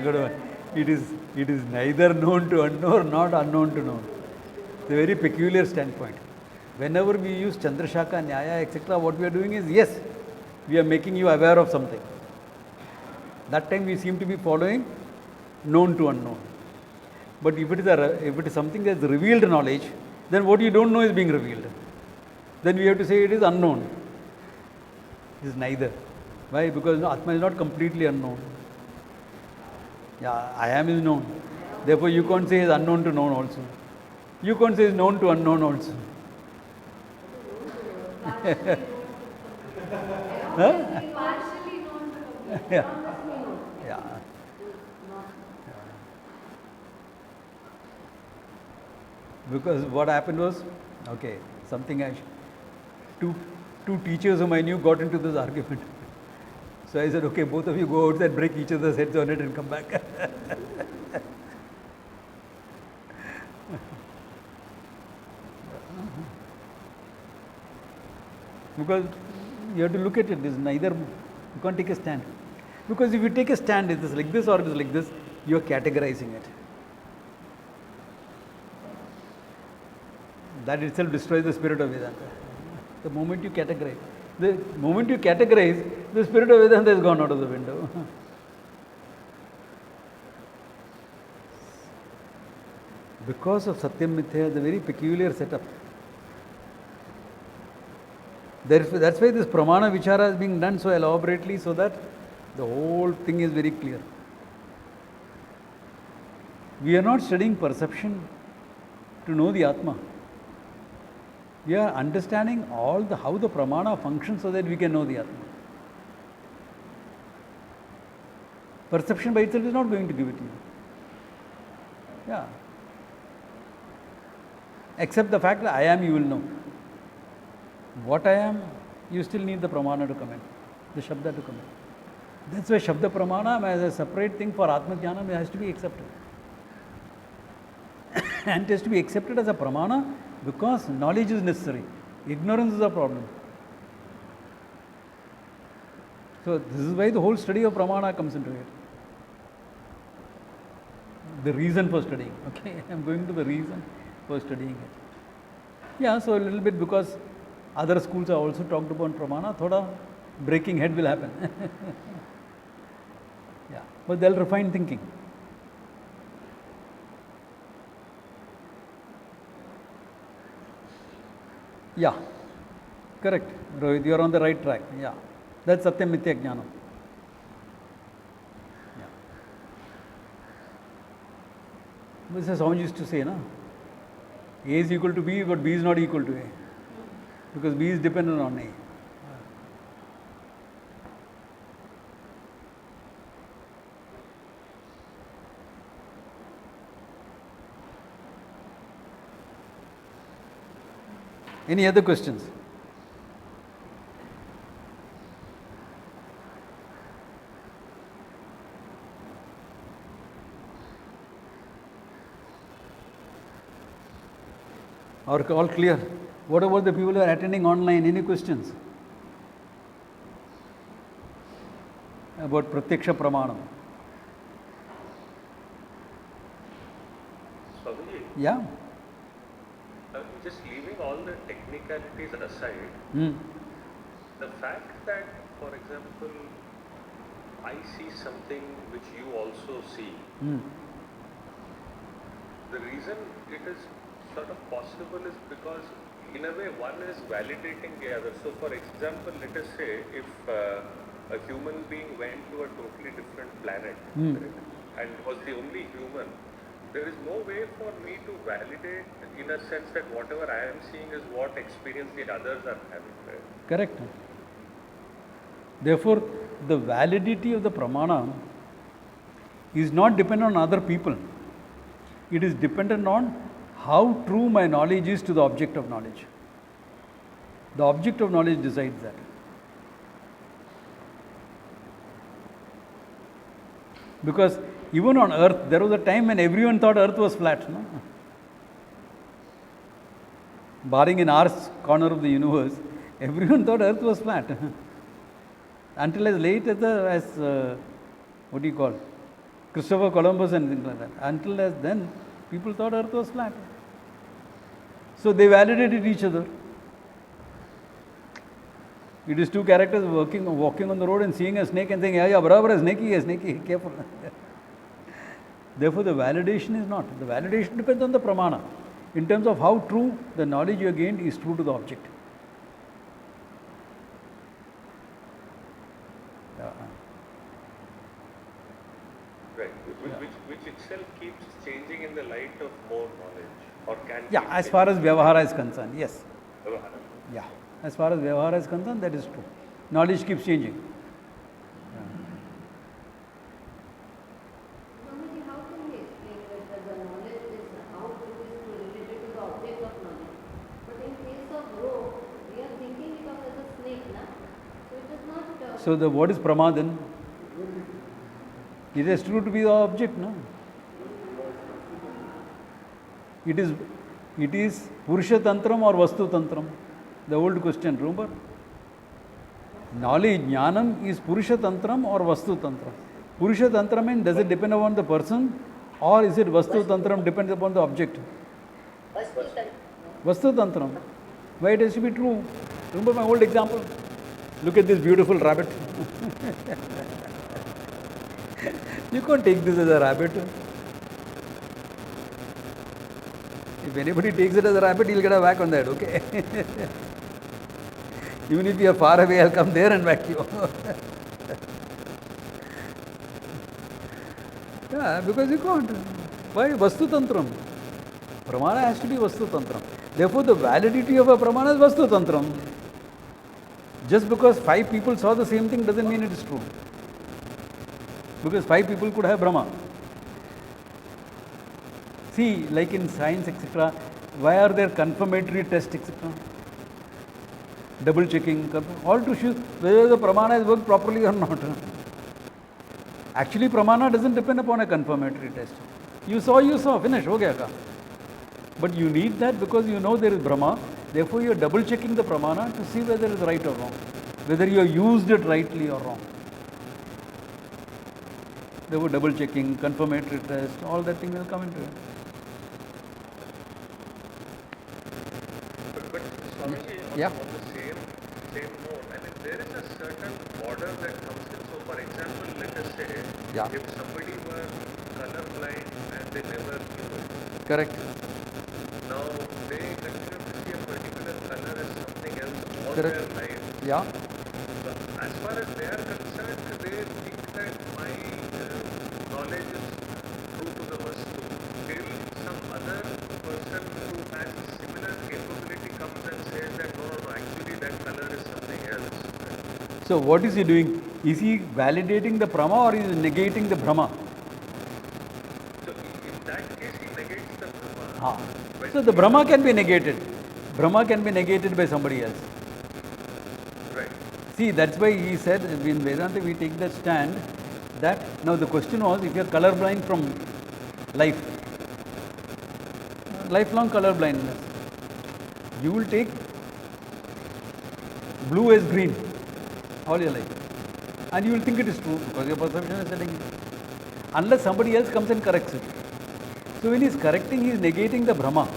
Good one. It is neither known to unknown nor unknown to known. It's a very peculiar standpoint. Whenever we use Chandrashaka, Nyaya, etc., what we are doing is, yes, we are making you aware of something. That time we seem to be following known to unknown. But if it is something that is revealed knowledge, then what you don't know is being revealed. Then we have to say it is unknown. It is neither. Why? Because Atma is not completely unknown. Yeah, I am is known. Therefore, you can't say is unknown to known also. You can't say is known to unknown also. Huh? Partially known to Yeah. Yeah. Because what happened was, okay, two teachers whom I knew got into this argument. So I said, okay, both of you go outside, break each other's heads on it and come back. Because you have to look at it, this neither, you can't take a stand. Because if you take a stand, it is like this or it is like this, you are categorizing it. That itself destroys the spirit of Vedanta. The moment you categorize, the spirit of Vedanta has gone out of the window. Because of Satyam Mithya, the very peculiar setup. That's why this Pramana Vichara is being done so elaborately, so that the whole thing is very clear. We are not studying perception to know the Atma. We are understanding how the Pramana functions so that we can know the Atma. Perception by itself is not going to give it to you. Yeah. Except the fact that I am, you will know. What I am, you still need the Pramana to come in, the Shabda to come in. That's why Shabda Pramana as a separate thing for Atma Jnana has to be accepted. And it has to be accepted as a Pramana because knowledge is necessary. Ignorance is a problem. So this is why the whole study of Pramana comes into it. The reason for studying. Okay, I am going to the reason for studying it. Yeah, so a little bit because other schools have also talked about Pramana, thoda breaking head will happen. Yeah, but they'll refine thinking. Yeah, correct. Rohit, you are on the right track. Yeah, that's Satyam Mithya Jnana. Yeah. This is how you used to say, no? A is equal to B, but B is not equal to A. Because B is dependent on A. Any other questions? Or all clear? What about the people who are attending online? Any questions? About Pratyaksha Pramanam? Swamiji, Yeah? just leaving all the technicalities aside, Hmm. the fact that, for example, I see something which you also see. Hmm. The reason it is sort of possible is because in a way one is validating the other. So for example, let us say if a human being went to a totally different planet, correct, and was the only human, there is no way for me to validate in a sense that whatever I am seeing is what experience the others are having, right? Correct. Therefore, the validity of the pramana is not dependent on other people. It is dependent on how true my knowledge is to the object of knowledge. The object of knowledge decides that. Because even on earth, there was a time when everyone thought earth was flat. No? Barring in our corner of the universe, everyone thought earth was flat. Until as late as what do you call, Christopher Columbus and things like that. Until as then, people thought earth was flat. So they validated each other. It is two characters walking on the road and seeing a snake and saying, yeah, barabar hai, snakey, careful. Therefore, the validation is not. The validation depends on the pramana. In terms of how true the knowledge you have gained is true to the object. Right, which itself keeps changing in the light of more knowledge, or can Yeah, keep as far as changing. Vyavahara is concerned, yes. Vyavahara. Yeah, as far as Vyavahara is concerned, that is true. Knowledge keeps changing. Swamiji, how can we explain that the knowledge is how true is related to the object of knowledge? But in case of rope, we are thinking it of as a snake, na? So it is not. So the what is Prama then? It is true to be the object, no? It is Purusha Tantram or Vastu Tantram. The old question, remember? Knowledge, Jnanam is Purusha Tantram or Vastu Tantram. Purusha Tantram means does it depend upon the person or is it Vastu Tantram depends upon the object? Vastu Tantram. Why it has to be true? Remember my old example? Look at this beautiful rabbit. You can't take this as a rabbit. If anybody takes it as a rabbit, he'll get a whack on the head, okay? Even if you are far away, I'll come there and whack you. Yeah, because you can't. Why? Vastu Tantram. Pramana has to be Vastu Tantram. Therefore, the validity of a Pramana is Vastu Tantram. Just because 5 people saw the same thing doesn't mean it is true. Because 5 people could have Brahma. See, like in science, etc., why are there confirmatory tests, etc.? Double checking, all to show whether the pramana has worked properly or not. Actually, pramana doesn't depend upon a confirmatory test. You saw, finish, ho gaya ka. But you need that because you know there is Brahma. Therefore, you are double checking the pramana to see whether it is right or wrong, whether you have used it rightly or wrong. They were double checking, confirmatory test, all that thing will come into it. But Swamiji, Yeah. on the same note, I mean, there is a certain order that comes in. So, for example, let us say, Yeah. if somebody were colorblind and they never knew it, Correct. now they continue to see a particular color as something else all Correct. their life. Yeah. So, as far as they are concerned, they think that my knowledge is true to the vastu. Till some other person who has similar capability comes and says that no, actually that color is something else. So what is he doing? Is he validating the prama or is he negating the brahma? So in that case, he negates the Brahma. Ah. So the brahma can be negated. Brahma can be negated by somebody else. Right. See, that's why he said in Vedanta we take that stand that now the question was if you are colorblind from life, lifelong colorblindness, you will take blue as green all your life and you will think it is true because your perception is telling you, unless somebody else comes and corrects it. So when he is correcting, he is negating the Brahma.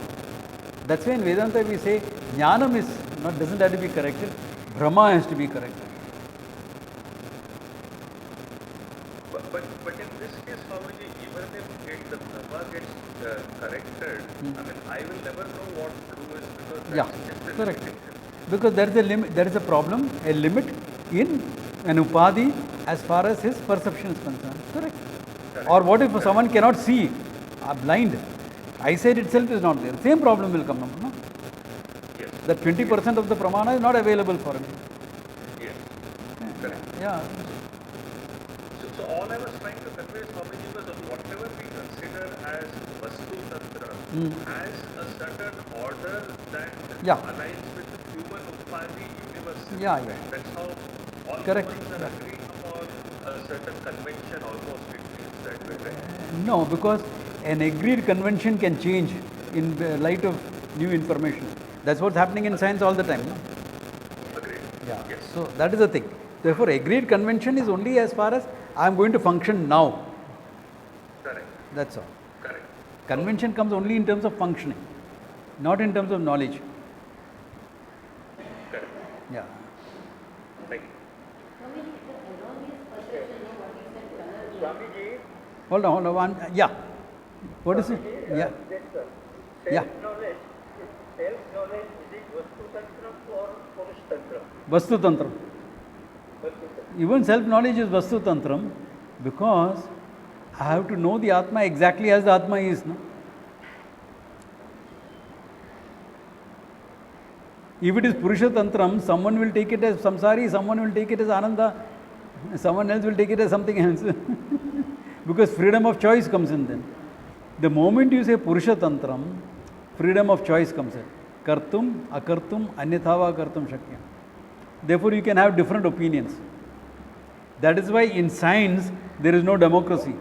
That's why in Vedanta we say Jnanam is not, doesn't have to be corrected, Brahma has to be corrected. But in this case, Swamiji, even if the Brahma gets corrected, I mean, I will never know what true is because Yeah, that's just a correct. limitation. Because there is a limit, there is a problem, a limit in an upadhi as far as his perception is concerned. Correct. Or what if someone cannot see, blind? Eyesight itself is not there. Same problem will come up. No? Yes. That 20% of the pramana is not available for him. Yes. Correct. Yeah. So all I was trying to convey, Swamiji, was that whatever we consider as Vastu Tantra has a certain order that Yeah. aligns with the human Upadi universal. Yeah, yeah. That's how all Correct. humans are agreeing upon a certain convention almost, it feels that way, right? No, because an agreed convention can change in the light of new information. That's what's happening in science all the time. No? Agreed. Yeah. Yes. So that is the thing. Therefore, agreed convention is only as far as I am going to function now. Correct. That's all. Correct. Convention comes only in terms of functioning, not in terms of knowledge. Correct. Yeah. Thank you. Swamiji, the erroneous perception of what he said, color. Swamiji, Hold on. One. Yeah. What is it? Swamiji, Yeah. yes, Yeah. self-knowledge, self-knowledge, is it Vastu Tantra or Purush Tantra? Vastu Tantram. Vastu Tantra. Even self-knowledge is Vastu Tantram because I have to know the Atma exactly as the Atma is. No? If it is Purusha Tantram, someone will take it as Samsari, someone will take it as Ananda, someone else will take it as something else. Because freedom of choice comes in then. The moment you say Purusha Tantram, freedom of choice comes in. Kartum, akartum, anythava kartum shakyam. Therefore, you can have different opinions. That is why in science, there is no democracy.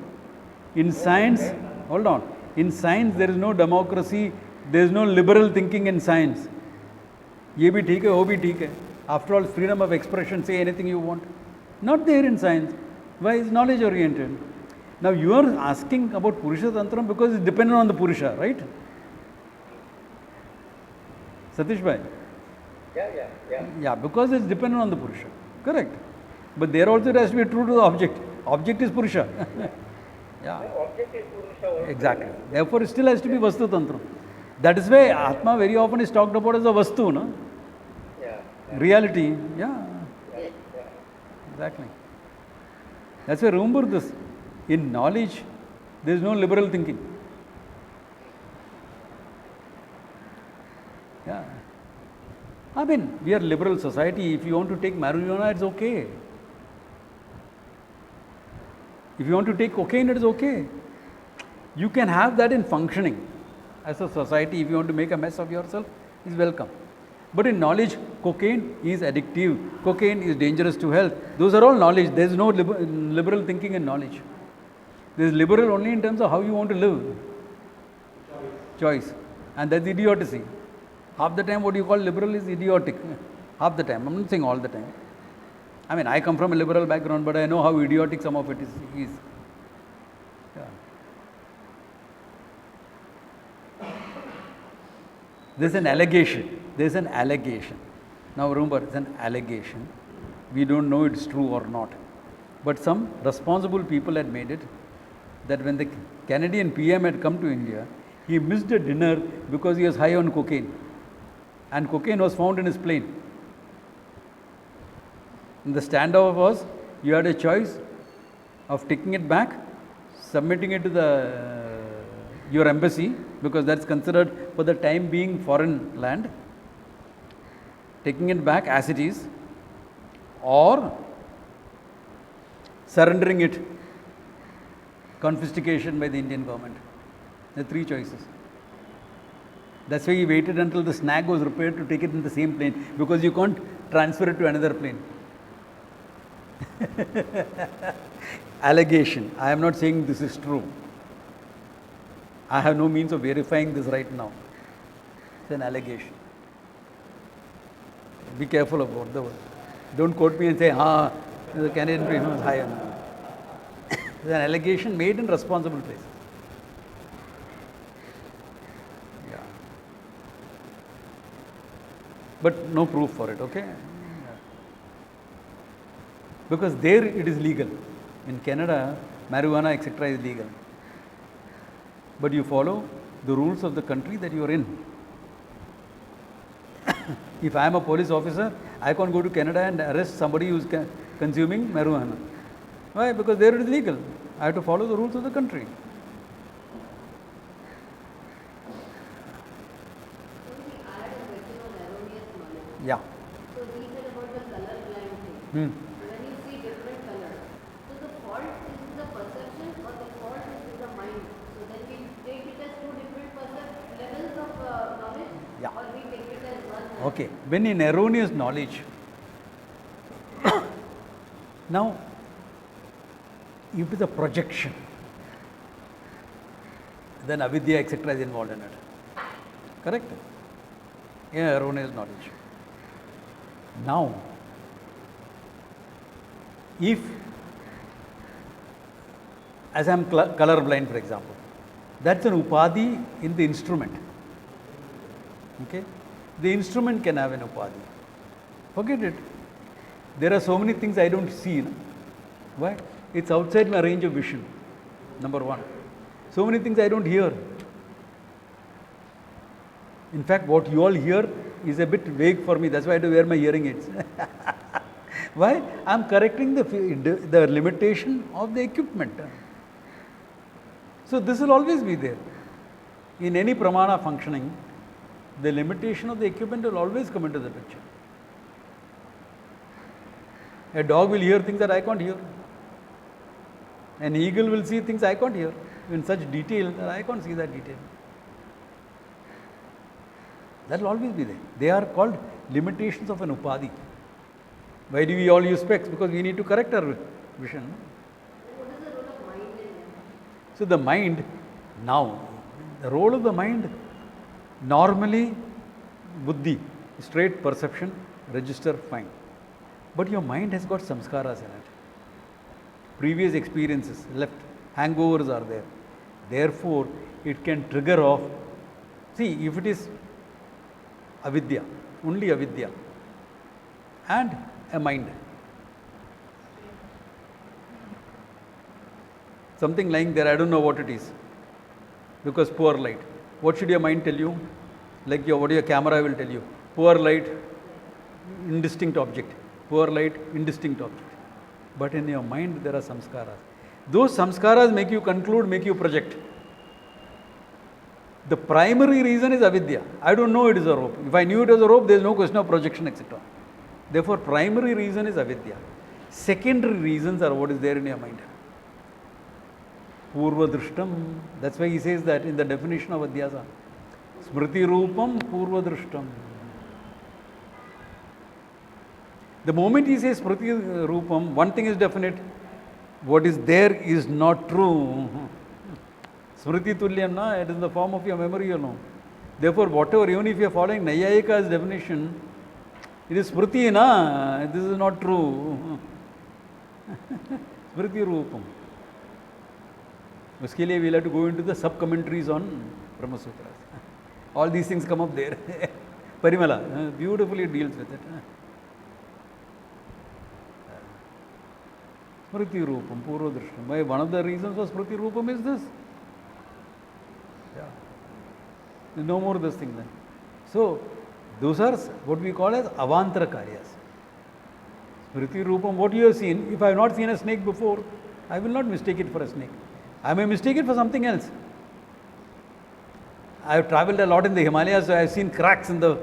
In science, hold on. In science, there is no democracy. There is no liberal thinking in science. ये भी ठीक है, वो भी ठीक है. After all, freedom of expression, say anything you want. Not there in science. Why? It's knowledge oriented. Now you are asking about Purusha Tantram because it's dependent on the Purusha, right? Satish bhai? Yeah, because it's dependent on the Purusha. Correct. But there also it has to be true to the object. Object is Purusha. Yeah. The object is Purusha also. Exactly. Therefore, it still has to be Vastu Tantram. That is why Atma very often is talked about as a Vastu, no? Yeah. Reality. Yeah. Exactly. That's why remember this. In knowledge, there is no liberal thinking. Yeah. I mean, we are liberal society. If you want to take marijuana, it's okay. If you want to take cocaine, it is okay. You can have that in functioning. As a society, if you want to make a mess of yourself, is welcome. But in knowledge, cocaine is addictive. Cocaine is dangerous to health. Those are all knowledge. There is no liberal thinking in knowledge. There is liberal only in terms of how you want to live. Choice. And that's idiocy. Half the time what you call liberal is idiotic. Half the time. I'm not saying all the time. I mean, I come from a liberal background, but I know how idiotic some of it is. Yeah. There's an allegation. There's an allegation. Now remember, it's an allegation. We don't know it's true or not. But some responsible people had made it that when the Canadian PM had come to India, he missed a dinner because he was high on cocaine. And cocaine was found in his plane. And the standoff was, you had a choice of taking it back, submitting it to your embassy, because that's considered for the time being foreign land, taking it back as it is, or surrendering it, confiscation by the Indian government. There are three choices. That's why he waited until the snag was repaired to take it in the same plane, because you can't transfer it to another plane. Allegation. I am not saying this is true. I have no means of verifying this right now. It's an allegation. Be careful about the word. Don't quote me and say, the Canadian premium is high. It's an allegation made in responsible places. Yeah. But no proof for it, okay? Because there it is legal. In Canada, marijuana, etc. is legal. But you follow the rules of the country that you are in. If I am a police officer, I can't go to Canada and arrest somebody who is consuming marijuana. Why? Because there it is legal. I have to follow the rules of the country. Yeah. So we said about the color blind thing. Hmm. When you see different colors, so the fault is in the perception or the fault is in the mind. So then we take it as two different levels of knowledge, Yeah. or we take it as one. Okay. When in erroneous knowledge, now, if it is a projection, then avidya, etc. is involved in it. Correct? Yeah, erroneous knowledge. Now, if, as I am color blind, for example, that's an upadhi in the instrument. Okay? The instrument can have an upadhi. Forget it. There are so many things I don't see. No? Why? It's outside my range of vision. Number one. So many things I don't hear. In fact, what you all hear is a bit vague for me. That's why I have to wear my hearing aids. Why? I am correcting the limitation of the equipment. So this will always be there. In any pramana functioning, the limitation of the equipment will always come into the picture. A dog will hear things that I can't hear. An eagle will see things I can't hear in such detail that I can't see that detail. That will always be there. They are called limitations of an upadhi. Why do we all use specs? Because we need to correct our vision. What is the role of mind in it? So the mind, now, the role of the mind, normally buddhi, straight perception, register, fine. But your mind has got samskaras in it. Previous experiences, left, hangovers are there. Therefore, it can trigger off. See, if it is avidya, only avidya, and a mind. Something lying there, I don't know what it is, because poor light. What should your mind tell you? Like what your camera will tell you. Poor light, indistinct object. Poor light, indistinct object. But in your mind, there are samskaras. Those samskaras make you conclude, make you project. The primary reason is avidya. I don't know it is a rope. If I knew it was a rope, there is no question of projection, etc. Therefore, primary reason is avidya. Secondary reasons are what is there in your mind. Purva drishtam. That's why he says that in the definition of adhyasa. Smriti rupam purva drishtam. The moment he says smriti rupam, one thing is definite. What is there is not true. Smriti tulyam, na, it is in the form of your memory, you know. Therefore, whatever, even if you are following Nayayika's definition, it is smriti, na, this is not true. Smriti rupam. Uske liye we'll have to go into the sub-commentaries on Brahma Sutras. All these things come up there. Parimala beautifully deals with it. Smriti rupam, purva drishtam. One of the reasons for smriti rupam is this. Yeah. There's no more this thing then. So, those are what we call as avantara karyas. Smriti rupam, what you have seen, if I have not seen a snake before, I will not mistake it for a snake. I may mistake it for something else. I have travelled a lot in the Himalayas, so I have seen cracks in the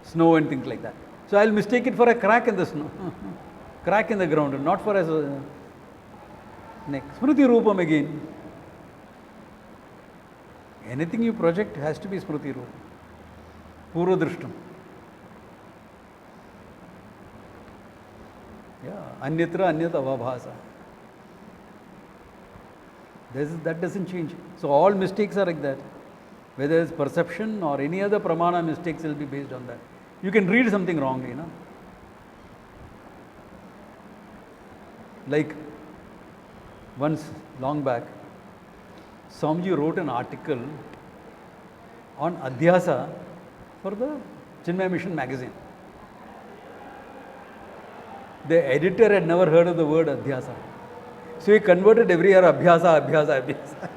snow and things like that. So I will mistake it for a crack in the snow, crack in the ground, not for a snake. Smriti rupam again. Anything you project has to be smriti rupam. Purva drishtam. Yeah, anyatra anyat avabhasa. That doesn't change. So all mistakes are like that. Whether it's perception or any other pramana, mistakes will be based on that. You can read something wrongly, you know. Like once long back, Swamiji wrote an article on adhyasa for the Chinmaya Mission magazine. The editor had never heard of the word adhyasa. So he converted every year abhyasa, abhyasa, abhyasa.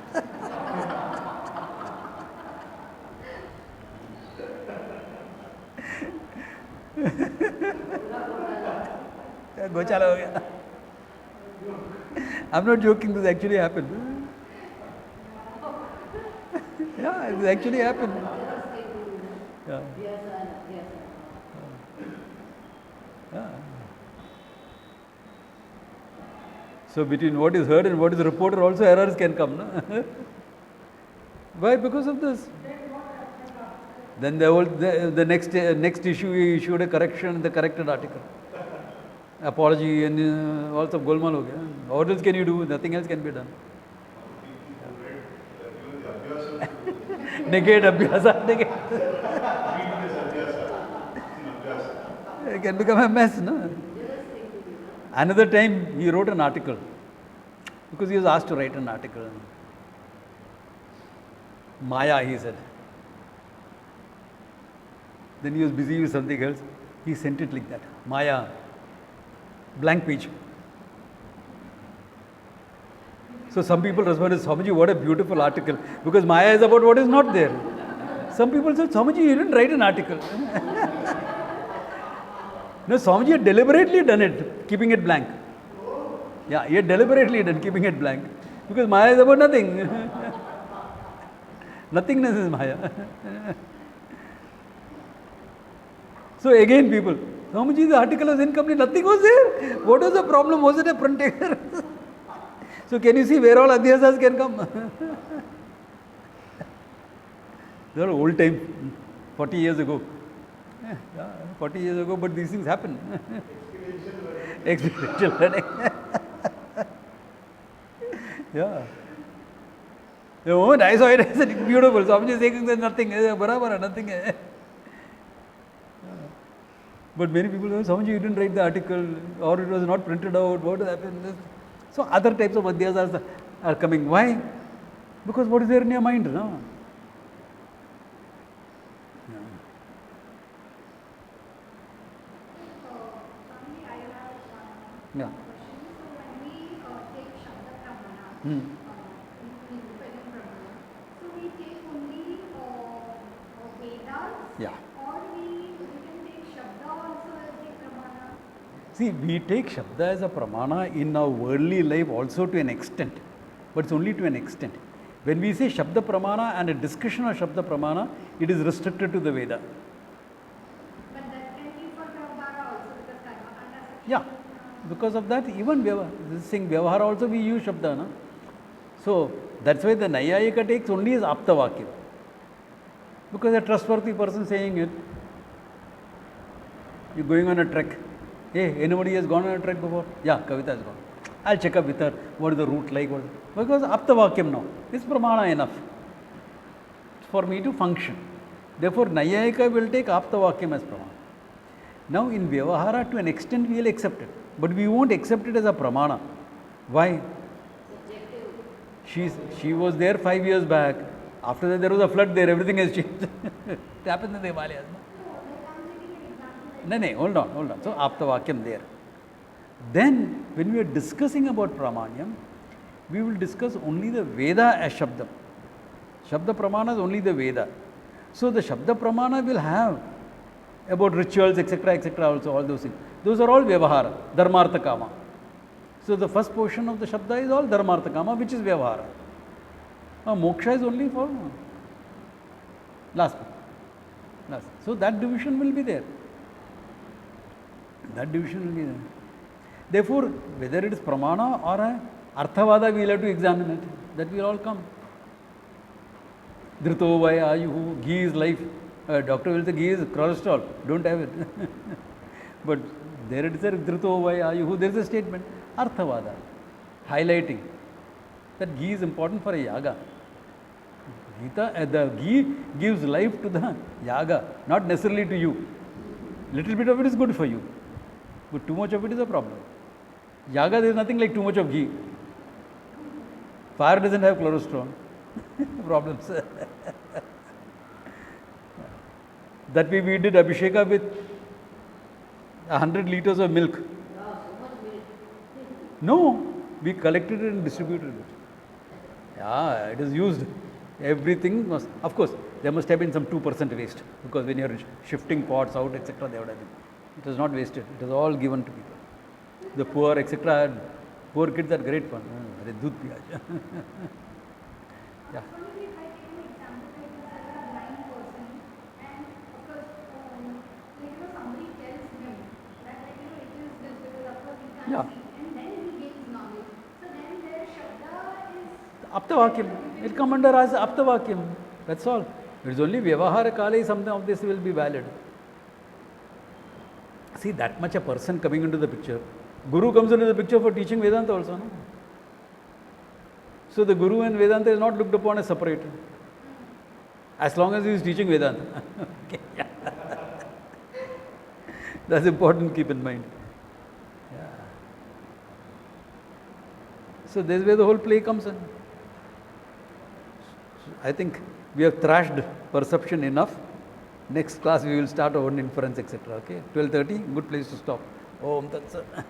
Gochala ho gaya. I'm not joking, this actually happened. Yeah, it actually happened. Yeah. Yeah. So between what is heard and what is reported also errors can come. No? Why? Because of this. Then the next issue he issued a correction in the corrected article. Apology and all some golmaal ho gaya. What else can you do? Nothing else can be done. Negate abhyasa, negate. It can become a mess, no? Another time he wrote an article because he was asked to write an article. Maya, he said. Then he was busy with something else. He sent it like that. Maya. Blank page. So some people responded, Swamiji, what a beautiful article. Because Maya is about what is not there. Some people said, Swamiji, you didn't write an article. No, Swamiji had deliberately done it, keeping it blank. Yeah, he had deliberately done, keeping it blank. Because Maya is about nothing. Nothingness is Maya. So again people, Swamiji, the article was incomplete, nothing was there. What was the problem? Was it a front error? So can you see where all adhyasas can come? They are old time, 40 years ago. Yeah, 40 years ago, but these things happen. Experiential learning. Yeah. The moment I saw it, I said, beautiful. Swamiji is saying there's nothing. Barabara, nothing. But many people say, Swamiji, you didn't write the article, or it was not printed out, what happened? So other types of adhyasas are coming. Why? Because what is there in your mind? No? Yeah. Question. So when we take Shabda Pramana, Hmm. independent Pramana, so we take only Vedas, Yeah. or we can take Shabda also as a Pramana. See, we take Shabda as a Pramana in our worldly life also to an extent, but it's only to an extent. When we say Shabda Pramana and a discussion of Shabda Pramana, it is restricted to the Veda. But that can be for Vyavahara also, because Karmakanda section. Yeah, because of that, even this thing, Vyavahara also we use Shabda. No? So, that's why the Nayayika takes only as Aptavakyam. Because a trustworthy person saying it, you're going on a trek. Hey, anybody has gone on a trek before? Yeah, Kavita has gone. I'll check up with her. What is the route like? Because Aptavakyam now. It's Pramana enough for me to function. Therefore, Nayayika will take Aptavakyam as Pramana. Now, in Vyavahara, to an extent, we will accept it. But we won't accept it as a Pramana. Why? She was there 5 years back. After that, there was a flood there. Everything has changed. It happens in the Himalayas. No, hold on. So, Aptavakyam there. Then, when we are discussing about Pramanyam, we will discuss only the Veda as Shabda. Shabda Pramana is only the Veda. So, the Shabda Pramana will have about rituals, etc., also, all those things. Those are all Vyavahara, Dharmartha Kama. So, the first portion of the Shabda is all Dharmartha Kama, which is Vyavahara. Moksha is only for last. So, that division will be there. Therefore, whether it is Pramana or a Arthavada, we will have to examine it. That will all come. Dhrito vai ayuhu, ghee is life. Doctor will say ghee is cholesterol, don't have it. But there it is a Dhrito vai ayuhu, there is a statement, Arthavada, highlighting that ghee is important for a yaga. The ghee gives life to the yaga, not necessarily to you. Little bit of it is good for you, but too much of it is a problem. Yaga, there is nothing like too much of ghee. Fire doesn't have cholesterol. Problems. That way we did Abhisheka with 100 liters of milk. No, we collected it and distributed it. Yeah, it is used. Everything must, of course, there must have been some 2% waste, because when you are shifting pots out, etc., they would have been. It was not wasted. It was all given to people. The poor, etc. Poor kids are great fun. They doodh piya. Yeah. Only if I take an example like this, as a blind person, and of course, somebody tells him that it is this, because of course he can't Yeah. see, and then he gains knowledge. So then their Shabda is Aptavakyam. It will come under as Aptavakyam. That's all. It is only Vyavahara Kale something of this will be valid. See, that much a person coming into the picture. Guru comes into the picture for teaching Vedanta also. No? So the Guru and Vedanta is not looked upon as separate. As long as he is teaching Vedanta. Okay, yeah. That's important to keep in mind. Yeah. So this is where the whole play comes in. I think we have thrashed perception enough. Next class we will start our own inference, etc. Okay, 12:30, good place to stop. Om Tat Sat.